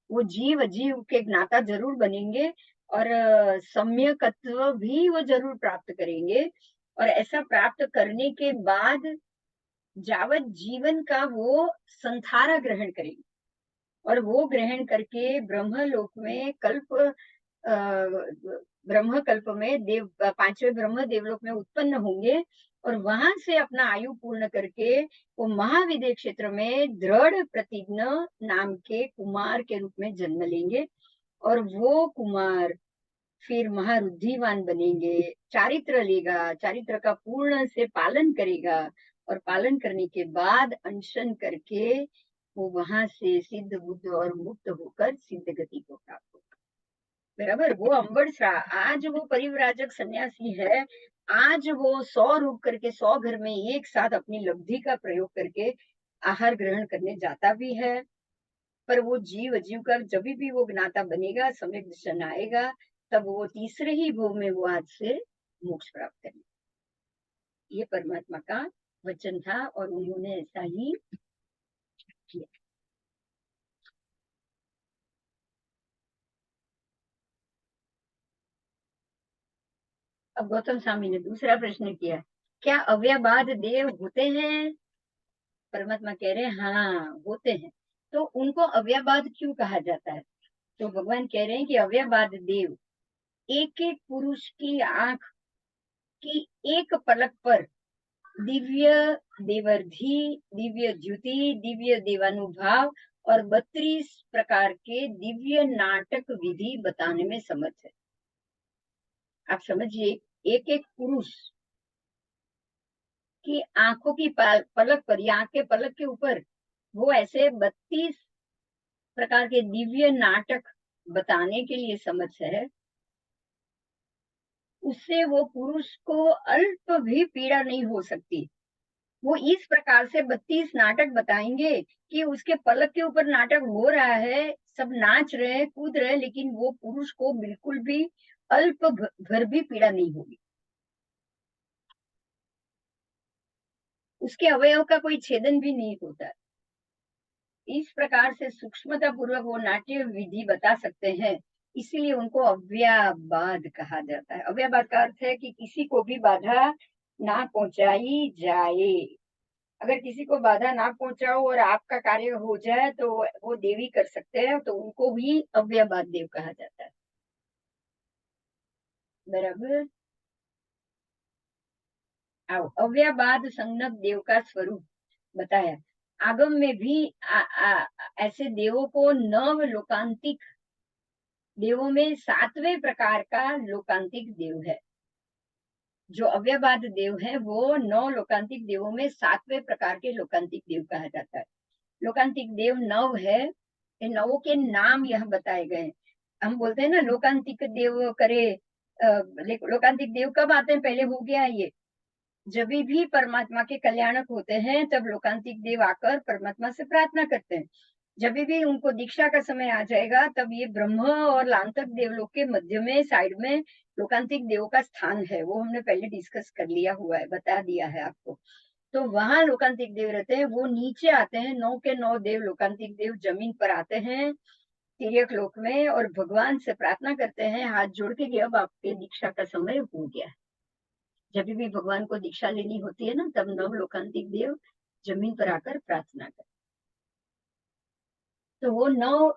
वो जीव अजीव के ज्ञाता जरूर बनेंगे, और सम्यकत्व भी वो जरूर प्राप्त करेंगे। और ऐसा प्राप्त करने के बाद जावत जीवन का वो संथारा ग्रहण करेंगे, और वो ग्रहण करके ब्रह्मलोक में ब्रह्म कल्प में 5वें ब्रह्म देवलोक में उत्पन्न होंगे, और वहां से अपना आयु पूर्ण करके वो महाविदय क्षेत्र में दृढ़ प्रतिज्ञ नाम के कुमार के रूप में जन्म लेंगे। और वो कुमार फिर महारुद्धिवान बनेंगे, चारित्र लेगा, चारित्र का पूर्ण से पालन करेगा, और पालन करने के बाद अनशन करके वो वहां से सिद्ध बुद्ध और मुक्त होकर सिद्ध गति को प्राप्त होगा। बराबर, वो अंबर आज वो परिव्राजक सन्यासी है। आज वो 100 रूप करके 100 घर में एक साथ अपनी लब्धि का प्रयोग करके आहार ग्रहण करने जाता भी है। पर वो जीव अजीव का जब भी वो ज्ञाता बनेगा, सम्यक दर्शन आएगा, तब वो तीसरे ही भोग में वो आज से मोक्ष प्राप्त करेगा। ये परमात्मा का वचन था, और उन्होंने ऐसा ही किया। अब गौतम स्वामी ने दूसरा प्रश्न किया, क्या अव्ययवाद देव होते हैं? परमात्मा कह रहे हैं हाँ होते हैं। तो उनको अव्ययवाद क्यों कहा जाता है? तो भगवान कह रहे हैं कि अव्ययवाद देव एक एक पुरुष की आंख की एक पलक पर दिव्य देवर्धि, दिव्य द्युति, दिव्य देवानुभाव और 32 प्रकार के दिव्य नाटक विधि बताने में समर्थ है। आप समझिए, एक एक पुरुष कि आंखों की पलक पर या आंख के पलक के ऊपर वो ऐसे 32 प्रकार के दिव्य नाटक बताने के लिए समर्थ है, उससे वो पुरुष को अल्प भी पीड़ा नहीं हो सकती। वो इस प्रकार से 32 नाटक बताएंगे कि उसके पलक के ऊपर नाटक हो रहा है, सब नाच रहे हैं, कूद रहे हैं, लेकिन वो पुरुष को बिल्कुल भी अल्प भर भी पीड़ा नहीं होगी। उसके अवयव का कोई छेदन भी नहीं होता। इस प्रकार से सूक्ष्मता पूर्वक वो नाट्य विधि बता सकते हैं, इसीलिए उनको अव्याबाद कहा जाता है। अव्याबाद का अर्थ है कि किसी को भी बाधा ना पहुंचाई जाए। अगर किसी को बाधा ना पहुंचाओ और आपका कार्य हो जाए तो वो देवी कर सकते हैं, तो उनको भी अव्याबाद देव कहा जाता है। बराबर। आओ, अव्याबाद संज्ञक देव का स्वरूप बताया। आगम में भी ऐसे देवों को नव लोकांतिक देवों में 7वें प्रकार का लोकांतिक देव है। जो अव्ययवाद देव है वो 9 लोकांतिक देवों में 7वें प्रकार के लोकांतिक देव कहा जाता है। लोकांतिक देव 9 है, इन 9 के नाम यह बताए गए। हम बोलते हैं ना लोकांतिक देव करे, लोकांतिक देव कब आते हैं? पहले हो गया ये, जब भी परमात्मा के कल्याणक होते हैं तब लोकांतिक देव आकर परमात्मा से प्रार्थना करते हैं। जब भी उनको दीक्षा का समय आ जाएगा तब ये ब्रह्म और लांतक देवलोक के मध्य में साइड में लोकांतिक देव का स्थान है, वो हमने पहले डिस्कस कर लिया हुआ है, बता दिया है आपको। तो वहां लोकांतिक देव रहते हैं, वो नीचे आते हैं, 9 के 9 देव लोकांतिक देव जमीन पर आते हैं तिर्यक लोक में और भगवान से प्रार्थना करते हैं हाथ जोड़ के कि अब आपके दीक्षा का समय हो गया है। जब भी भगवान को दीक्षा लेनी होती है ना तब नव लोकांतिक देव जमीन पर आकर प्रार्थना करते। तो वो नौ,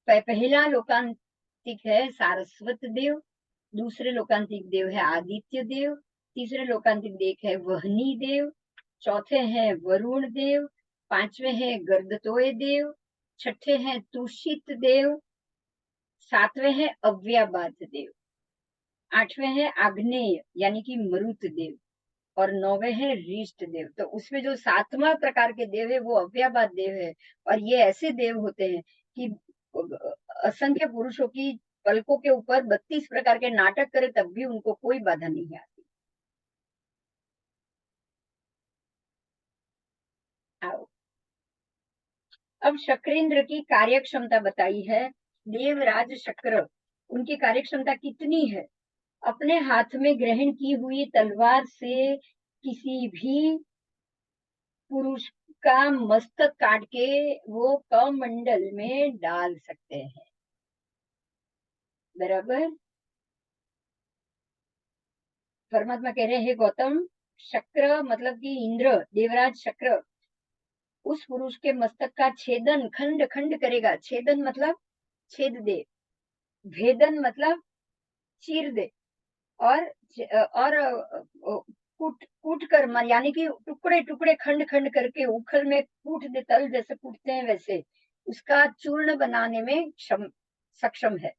पहला लोकांतिक है सारस्वत देव, दूसरे लोकांतिक देव है आदित्य देव, तीसरे लोकांतिक देव है वहनी देव, चौथे हैं वरुण देव, पांचवे हैं गर्दतोय देव, छठे हैं तुषित देव, सातवें हैं अव्याबाद देव, आठवें हैं आग्नेय यानी कि मरुत देव और नौवे हैं ऋष्ट देव। तो उसमें जो 7वां प्रकार के देव है वो अव्याबाद देव है। और ये ऐसे देव होते हैं कि असंख्य पुरुषों की पलकों के ऊपर 32 प्रकार के नाटक करे तब भी उनको कोई बाधा नहीं आती। आओ, अब शक्रेंद्र की कार्य क्षमता बताई है। देवराज शक्र, उनकी कार्य क्षमता कितनी है? अपने हाथ में ग्रहण की हुई तलवार से किसी भी पुरुष का मस्तक काट के वो कमंडल में डाल सकते हैं। बराबर। परमात्मा कह रहे हैं गौतम, शक्र मतलब कि इंद्र देवराज शक्र उस पुरुष के मस्तक का छेदन खंड खंड करेगा। छेदन मतलब छेद दे, भेदन मतलब चीर दे, और कूट कूट कर यानी कि टुकड़े टुकड़े खंड खंड करके उखल में कूट दे, तल जैसे कूटते हैं वैसे उसका चूर्ण बनाने में सक्षम है।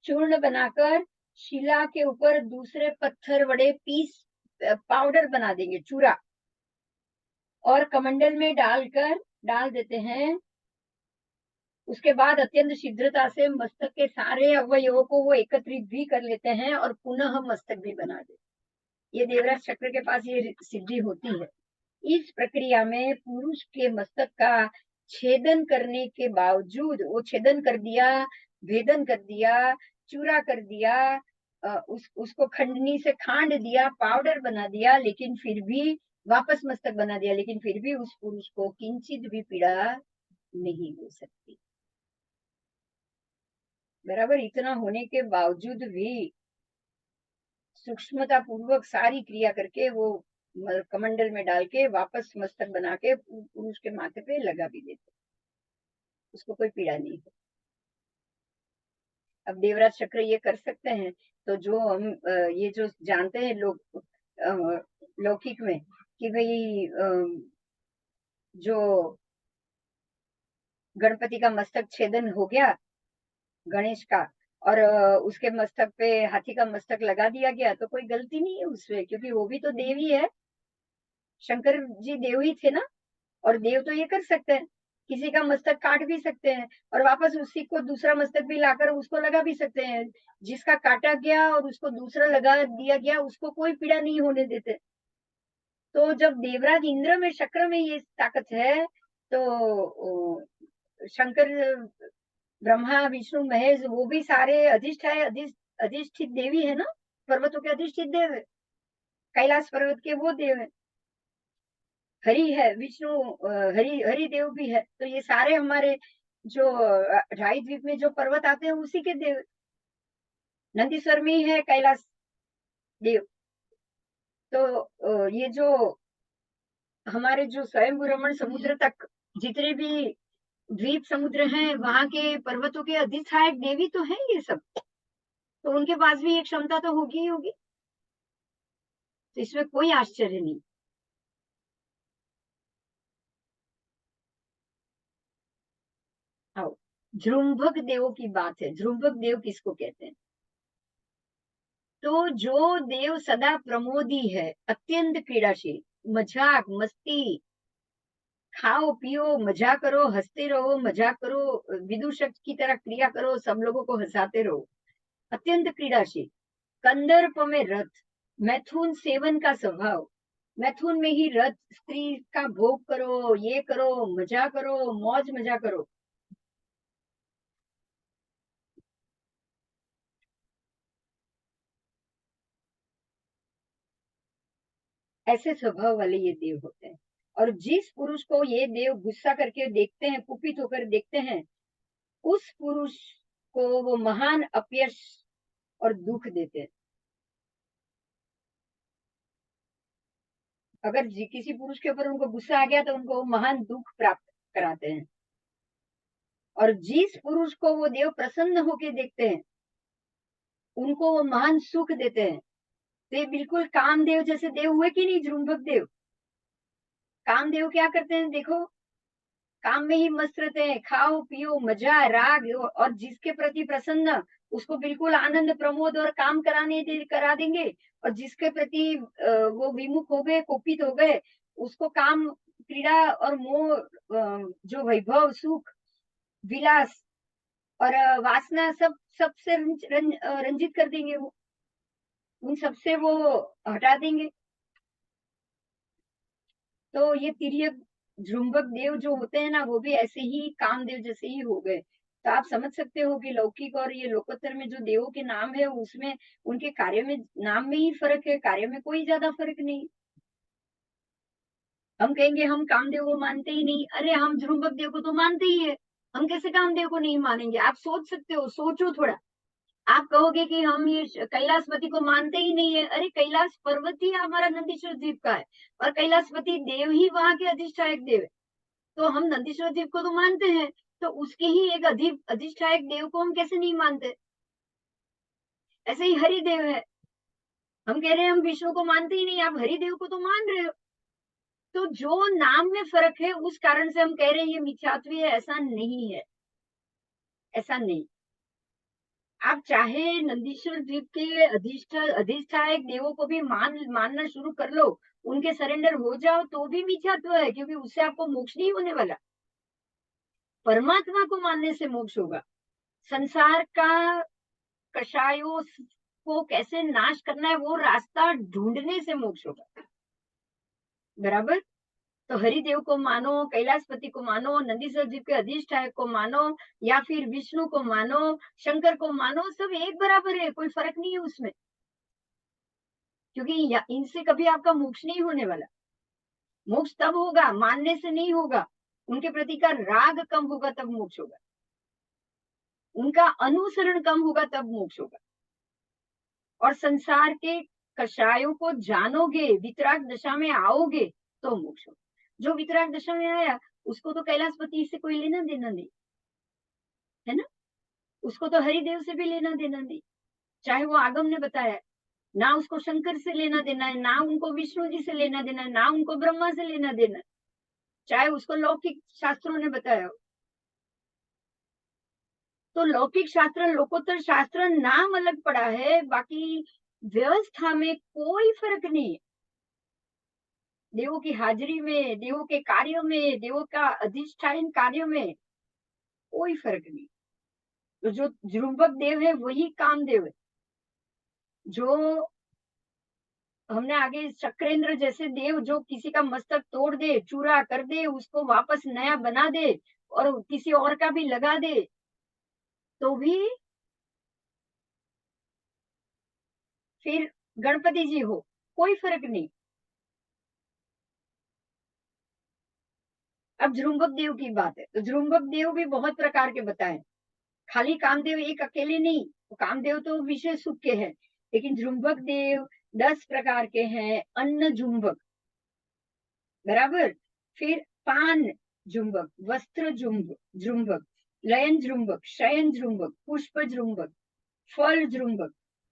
चूर्ण बनाकर शिला के ऊपर दूसरे पत्थर बड़े पीस पाउडर बना देंगे, चूरा, और कमंडल में डाल देते हैं। उसके बाद अत्यंत शीघ्रता से मस्तक के सारे अवयवों को वो एकत्रित भी कर लेते हैं और पुनः मस्तक भी बना देते। ये देवराज चक्र के पास ये सिद्धि होती है। इस प्रक्रिया में पुरुष के मस्तक का छेदन करने के बावजूद, वो छेदन कर दिया, भेदन कर दिया, चूरा कर दिया, उसको खंडनी से खांड दिया, पाउडर बना दिया, लेकिन फिर भी वापस मस्तक बना दिया, लेकिन फिर भी उस पुरुष को किंचित भी पीड़ा नहीं हो सकती। बराबर। इतना होने के बावजूद भी सूक्ष्मता पूर्वक सारी क्रिया करके वो कमंडल में डाल के वापस मस्तक बना के पुरुष के माथे पे लगा भी देते, उसको कोई पीड़ा नहीं है। अब देवराज चक्र ये कर सकते हैं, तो जो हम ये जो जानते हैं लोग लौकिक में कि भाई जो गणपति का मस्तक छेदन हो गया, गणेश का, और उसके मस्तक पे हाथी का मस्तक लगा दिया गया, तो कोई गलती नहीं है उसमें, क्योंकि वो भी तो देव ही है। शंकर जी देव ही थे ना, और देव तो ये कर सकते हैं, किसी का मस्तक काट भी सकते हैं और वापस उसी को दूसरा मस्तक भी लाकर उसको लगा भी सकते हैं। जिसका काटा गया और उसको दूसरा लगा दिया गया, उसको कोई पीड़ा नहीं होने देते। तो जब देवराज इंद्र में, शक्र में ये ताकत है, तो शंकर, ब्रह्मा, विष्णु, महेश, वो भी सारे अधिष्ठित देवी है ना, पर्वतों के अधिष्ठित देव है, कैलाश पर्वत के वो देव है। हरि है, विष्णु, हरि देव भी है। तो ये सारे हमारे जो ढाई द्वीप में जो पर्वत आते हैं उसी के देव। नंदीश्वर में ही है कैलाश देव। तो ये जो हमारे जो स्वयं रमण समुद्र तक जितने भी द्वीप समुद्र हैं, वहां के पर्वतों के अधिष्ठायक देवी तो हैं ये सब। तो उनके पास भी एक क्षमता तो होगी ही होगी, तो इसमें कोई आश्चर्य नहीं। आओ, ध्रुंभक देवों की बात है। ध्रुंभक देव किसको कहते हैं? तो जो देव सदा प्रमोदी है, अत्यंत क्रीड़ाशील, मजाक मस्ती, खाओ पियो मजा करो, हंसते रहो, मजाक करो, विदूषक की तरह क्रिया करो, सब लोगों को हंसाते रहो, अत्यंत क्रीड़ाशील, कंदर्प में रथ, मैथुन सेवन का स्वभाव, मैथुन में ही रथ, स्त्री का भोग करो, ये करो, मजा करो, मौज मजा करो। ऐसे स्वभाव वाले ये देव होते हैं। और जिस पुरुष को ये देव गुस्सा करके देखते हैं, कुपित होकर देखते हैं, उस पुरुष को वो महान अपयश और दुख देते हैं। अगर किसी पुरुष के ऊपर उनको गुस्सा आ गया तो उनको वो महान दुख प्राप्त कराते हैं। और जिस पुरुष को वो देव प्रसन्न होके देखते हैं, उनको वो महान सुख देते हैं। तो ये बिल्कुल कामदेव जैसे देव हुए कि नहीं, जृंभक देव। कामदेव क्या करते हैं देखो, काम में ही मस्त रहते हैं, खाओ पियो मजा राग, और जिसके प्रति प्रसन्न, उसको बिल्कुल आनंद प्रमोद और काम करा देंगे। और जिसके प्रति वो विमुख हो गए, कुपित हो गए, उसको काम, क्रीड़ा और मोह, जो वैभव, सुख, विलास और वासना, सबसे रंजित कर देंगे वो, उन सबसे वो हटा देंगे। तो ये तिर्यक जृंभक देव जो होते हैं ना, वो भी ऐसे ही कामदेव जैसे ही हो गए। तो आप समझ सकते हो कि लौकिक और ये लोकोत्तर में जो देवों के नाम है, उसमें उनके कार्य में, नाम में ही फर्क है, कार्य में कोई ज्यादा फर्क नहीं। हम कहेंगे हम कामदेव को मानते ही नहीं, अरे हम जृंभक देव को तो मानते ही है, हम कैसे कामदेव को नहीं मानेंगे? आप सोच सकते हो, सोचो थोड़ा। आप कहोगे कि हम ये कैलाशपति को मानते ही नहीं है, अरे कैलाश पर्वत ही हमारा नंदीश्वर द्वीप का है, और कैलाशपति देव ही वहां के अधिष्ठायक देव है। तो हम नंदीश्वर देव को तो मानते हैं, तो उसके ही एक अधिष्ठायक देव को हम कैसे नहीं मानते? ऐसे ही हरिदेव है। हम कह रहे हैं हम विष्णु को मानते ही नहीं, आप हरिदेव को तो मान रहे हो। तो जो नाम में फर्क है, उस कारण से हम कह रहे हैं ये मिथ्यात्व है, ऐसा नहीं है, ऐसा नहीं। आप चाहे नंदीश्वर द्वीप के अधिष्ठायक देवों को भी मानना शुरू कर लो, उनके सरेंडर हो जाओ, तो भी मिथ्यात्व है, क्योंकि उससे आपको मोक्ष नहीं होने वाला। परमात्मा को मानने से मोक्ष होगा। संसार का कषायों को कैसे नाश करना है, वो रास्ता ढूंढने से मोक्ष होगा। बराबर। तो हरिदेव को मानो, कैलाशपति को मानो, नंदीश्वर जी के अधिष्ठायक को मानो, या फिर विष्णु को मानो, शंकर को मानो, सब एक बराबर है, कोई फर्क नहीं है उसमें। क्योंकि इनसे कभी आपका मोक्ष नहीं होने वाला। मोक्ष तब होगा, मानने से नहीं होगा। उनके प्रति का राग कम होगा तब मोक्ष होगा, उनका अनुसरण कम होगा तब मोक्ष होगा। और संसार के कषायों को जानोगे, वितराग दशा में आओगे, तो मोक्ष होगा। जो वितराग दशा में आया, उसको तो कैलाशपति से कोई लेना देना नहीं है ना, उसको तो हरिदेव से भी लेना देना नहीं। चाहे वो आगम ने बताया, ना उसको शंकर से लेना देना है, ना उनको विष्णु जी से लेना देना है, ना उनको ब्रह्मा से लेना देना है, चाहे उसको लौकिक शास्त्रों ने बताया हो। तो लौकिक शास्त्र, लोकोत्तर शास्त्र, नाम अलग पड़ा है, बाकी व्यवस्था में कोई फर्क नहीं है। देवों की हाजिरी में, देवों के कार्यों में, देवों का अधिष्ठान कार्यों में कोई फर्क नहीं। तो जो जृंभक देव है वही कामदेव है। जो हमने आगे चक्रेंद्र जैसे देव जो किसी का मस्तक तोड़ दे, चूरा कर दे, उसको वापस नया बना दे और किसी और का भी लगा दे, तो भी फिर गणपति जी हो, कोई फर्क नहीं। अब जृंभक देव की बात है, तो जृंभक देव भी बहुत प्रकार के बताए। खाली कामदेव एक अकेले नहीं, तो कामदेव तो विशेष सुख के हैं, लेकिन जृंभक देव 10 प्रकार के हैं। अन्न जुम्बक, बराबर। फिर पान जुम्बक, वस्त्र जुम्बक, लयन जुम्बक, शयन जुम्बक, पुष्प जुम्बक, फल जुम्बक,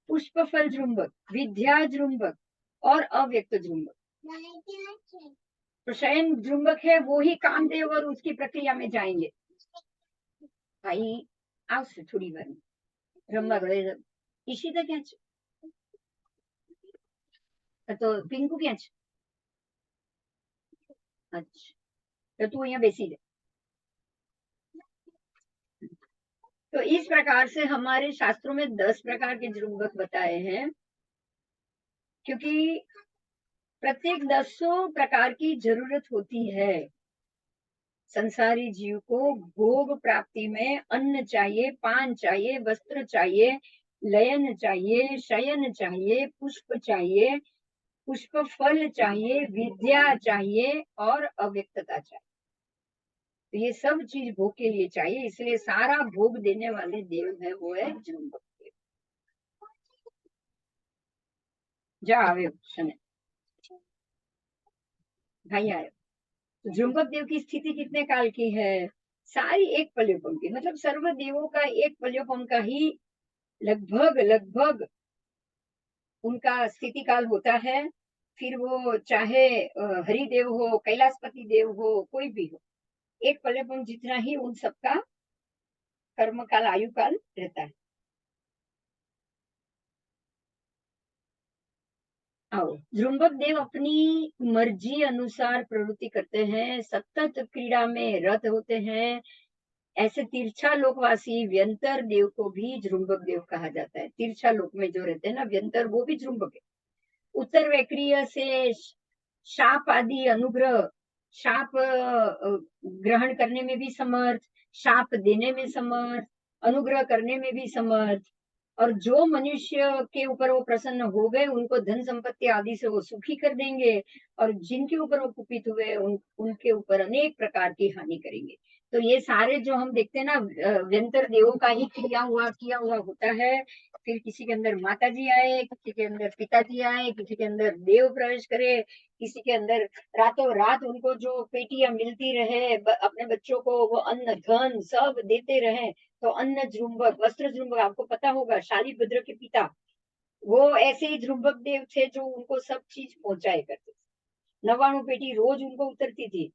पुष्प फल जुम्बक, विद्या जुम्बक और अव्यक्त जुम्बक। तो शयन जुम्बक है वो ही कामदेव और उसकी प्रक्रिया में जाएंगे। भाई આવશે થોડી વાર રમવા ગયે ઈશિતા ક્યાં છે? તો પિંકુ ક્યાં છે? अच्छा, तो तू यहाँ बेसी रहे। तो इस प्रकार से हमारे शास्त्रों में 10 प्रकार के जुम्बक बताए हैं, क्योंकि प्रत्येक 10 प्रकार की जरूरत होती है। संसारी जीव को भोग प्राप्ति में अन्न चाहिए, पान चाहिए, वस्त्र चाहिए, लयन चाहिए, शयन चाहिए, पुष्प चाहिए, पुष्प फल चाहिए, विद्या चाहिए और अव्यक्तता चाहिए। तो ये सब चीज भोग के लिए चाहिए, इसलिए सारा भोग देने वाले देव है वो है जृंभक देव। जा आवे शने भाई आए। तो जृंभक देव की स्थिति कितने काल की है? सारी एक पल्योपम की, मतलब सर्व देवों का एक पल्योपम का ही लगभग लगभग उनका स्थिति काल होता है। फिर वो चाहे हरिदेव हो, कैलाशपति देव हो, कोई भी हो, एक पल्योपम जितना ही उन सबका कर्म काल, आयु काल रहता है। आओ, जृंभक देव अपनी मर्जी अनुसार प्रवृत्ति करते हैं, सतत क्रीड़ा में रत होते हैं। ऐसे तिरछा लोकवासी व्यंतर देव को भी जृंभक देव कहा जाता है। तिरछा लोक में जो रहते हैं ना व्यंतर, वो भी जृंभक है। उत्तर वैक्रिय से शाप आदि अनुग्रह, शाप ग्रहण करने में भी समर्थ, शाप देने में समर्थ, अनुग्रह करने में भी समर्थ। और जो मनुष्य के ऊपर वो प्रसन्न हो गए उनको धन संपत्ति आदि से वो सुखी कर देंगे, और जिनके ऊपर वो कुपित हुए उनके ऊपर अनेक प्रकार की हानि करेंगे। तो ये सारे जो हम देखते हैं ना व्यंतर देवों का ही किया हुआ होता है। फिर किसी के अंदर माता जी आए, किसी के अंदर पिताजी आए, किसी के अंदर देव प्रवेश करे, किसी के अंदर रातों रात उनको जो पेटियां मिलती रहे, अपने बच्चों को वो अन्न धन सब देते रहे। तो अन्न जृंभक, वस्त्र जृंभक, आपको पता होगा शालिभद्र के पिता, वो ऐसे ही जृंभक देव थे जो उनको सब चीज पहुंचाए करते थे। 99 पेटी रोज उनको उतरती थी।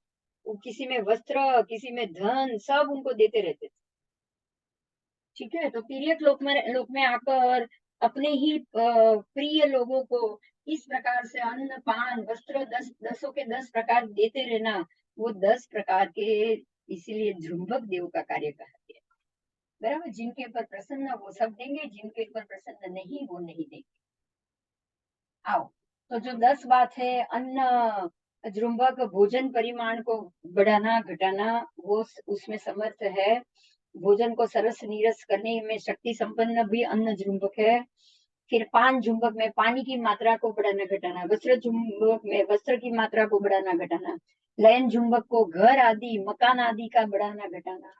वो किसी में वस्त्र, किसी में धन, सब उनको देते रहते थे। ठीक है, तो तिर्यक लोक में आकर अपने ही प्रिय लोगों को इस प्रकार से अन्न पान वस्त्र 10 के 10 प्रकार देते रहना, वो 10 प्रकार के इसीलिए जृंभक देव का कार्य कहा गया। बराबर, जिनके ऊपर प्रसन्न वो सब देंगे, जिनके ऊपर प्रसन्न नहीं वो नहीं देंगे। आओ, तो जो 10 बात है, अन्न जृंभक भोजन परिमाण को बढ़ाना घटाना, वो उसमें समर्थ है। भोजन को सरस नीरस करने में शक्ति संपन्न भी अन्न जृंभक है। फिर पान जुम्बक में पानी की मात्रा को बढ़ाना घटाना, वस्त्र जुम्बक में वस्त्र की मात्रा को बढ़ाना घटाना, लयन जुम्बक को घर आदि मकान आदि का बढ़ाना घटाना।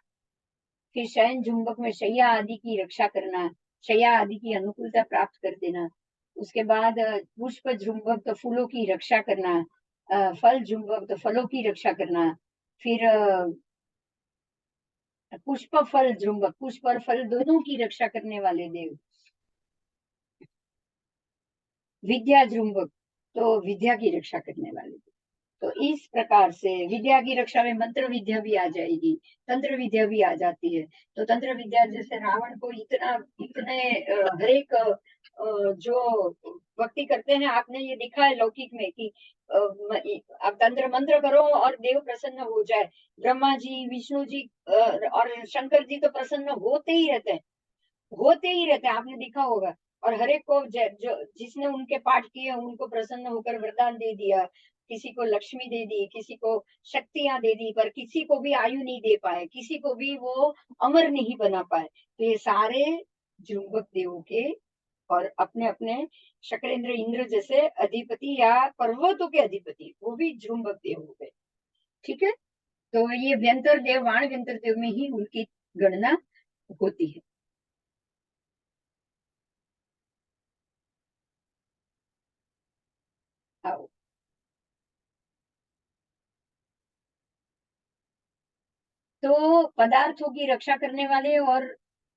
फिर शयन जुम्बक में शैया आदि की रक्षा करना, शैया आदि की अनुकूलता प्राप्त कर देना। उसके बाद पुष्प जुम्बक तो फूलों की रक्षा करना, फल जुम्बक तो फलों की रक्षा करना। फिर पुष्प फल जुम्बक, पुष्प और फल दोनों की रक्षा करने वाले देव। विद्या जुम्बक तो विद्या की रक्षा करने वाले देव। तो इस प्रकार से विद्या की रक्षा में मंत्र विद्या भी आ जाएगी, तंत्र विद्या भी आ जाती है। तो तंत्र विद्या जैसे रावण को इतने हरेक जो भक्ति करते हैं, आपने ये देखा है लौकिक में कि आप तंत्र मंत्र करो और देव प्रसन्न हो जाए। ब्रह्मा जी, विष्णु जी और शंकर जी तो प्रसन्न होते ही रहते हैं, आपने देखा होगा। और हर एक को जो जिसने उनके पाठ किए उनको प्रसन्न होकर वरदान दे दिया, किसी को लक्ष्मी दे दी, किसी को शक्तियां दे दी, पर किसी को भी आयु नहीं दे पाए, किसी को भी वो अमर नहीं बना पाए। तो ये सारे जुम्बक देवों के और अपने अपने शक्रेंद्र इंद्र जैसे अधिपति या पर्वतों के अधिपति, वो भी जुम्बक देव हो गए। ठीक है, तो ये व्यंतर देव, वाण व्यंतर देव में ही उनकी गणना होती है। आओ। तो पदार्थों की रक्षा करने वाले और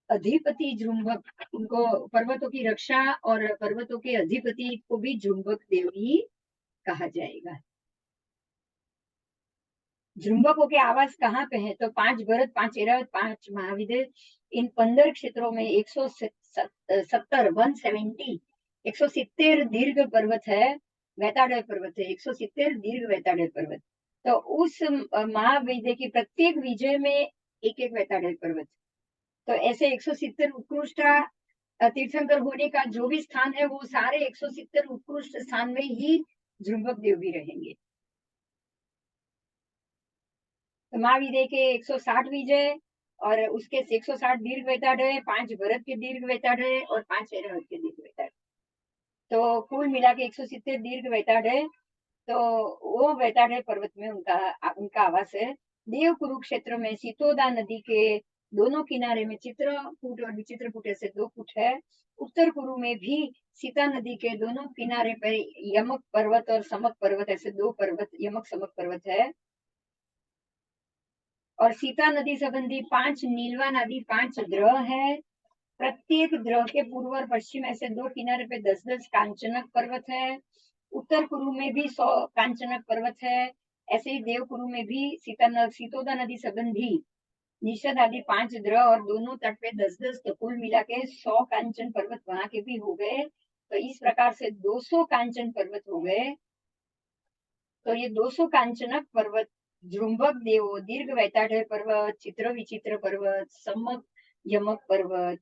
अधिपति जुम्बक, उनको पर्वतों की रक्षा और पर्वतों के अधिपति को भी जुम्बक देव ही कहा जाएगा। जुम्बकों के आवास कहाँ पे है? तो 5 भरत, 5 ऐरावत, 5 महाविद्य, इन 15 क्षेत्रों में 170 170 170 दीर्घ पर्वत है, वैताडय पर्वत है, 170 दीर्घ वैताडय पर्वत। तो उस महाविद्य की प्रत्येक विजय में एक एक वैताडय पर्वत। तो ऐसे 170 उत्कृष्ट तीर्थंकर होने का जो भी स्थान है, वो सारे 170 उत्कृष्ट स्थान में ही जुम्बक देव भी रहेंगे। तो महाविद्य के 160 विजय और उसके 160 दीर्घ वैताडय, 5 भरत के दीर्घ वैताडय और 5 ऐरावत के दीर्घ वैताडय। तो कुल मिला के 170 दीर्घ वैताडय। तो वो वैताडय पर्वत में उनका उनका आवास है। देव कुरुक्षेत्र में सीतोदा नदी के दोनों किनारे में चित्रकूट और विचित्रकूट ऐसे 2 कूट है। उत्तर कुरु में भी सीता नदी के दोनों किनारे पर यमक पर्वत और समक पर्वत ऐसे 2 पर्वत, यमक समक पर्वत है। और सीता नदी संबंधी 5 नीलवन आदि 5 ग्रह है। प्रत्येक ग्रह के पूर्व और पश्चिम ऐसे 2 किनारे पे 10-10 कांचनक पर्वत है। उत्तर कुरु में भी 100 कांचनक पर्वत है। ऐसे ही देव कुरु में भी सीतोदा नदी संबंधी निषद आदि 5 ग्रह और दोनों तट पे 10-10, तो कुल मिला के 100 कांचन पर्वत वहां के भी हो गए। तो इस प्रकार से 200 कांचन पर्वत हो गए। तो ये 200 कांचनक पर्वत जृंबक देव, दीर्घ वैताढ्य पर्वत, चित्र विचित्र पर्वत, सम्मक यमक पर्वत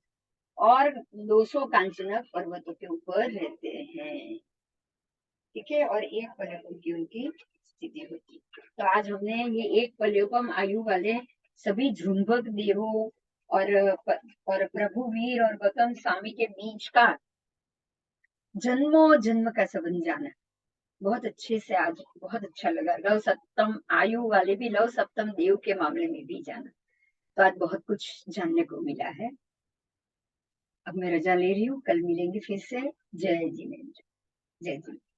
और 200 कांचनक पर्वतों के ऊपर रहते हैं। ठीक है, और एक पलयपम की उनकी स्थिति होती। तो आज हमने ये एक पलयपम आयु वाले सभी झुंबक देवों और और प्रभु वीर और गौतम स्वामी के बीच का जन्मों जन्म का संबंध जाना। बहुत अच्छे से आज बहुत अच्छा लगा। लव सप्तम आयु वाले भी, लव सप्तम देव के मामले में भी जाना। तो आज बहुत कुछ जानने को मिला है। अब मैं रजा ले रही हूँ, कल मिलेंगे फिर से। जय जिनेन्द्र। जय जिनेन्द्र।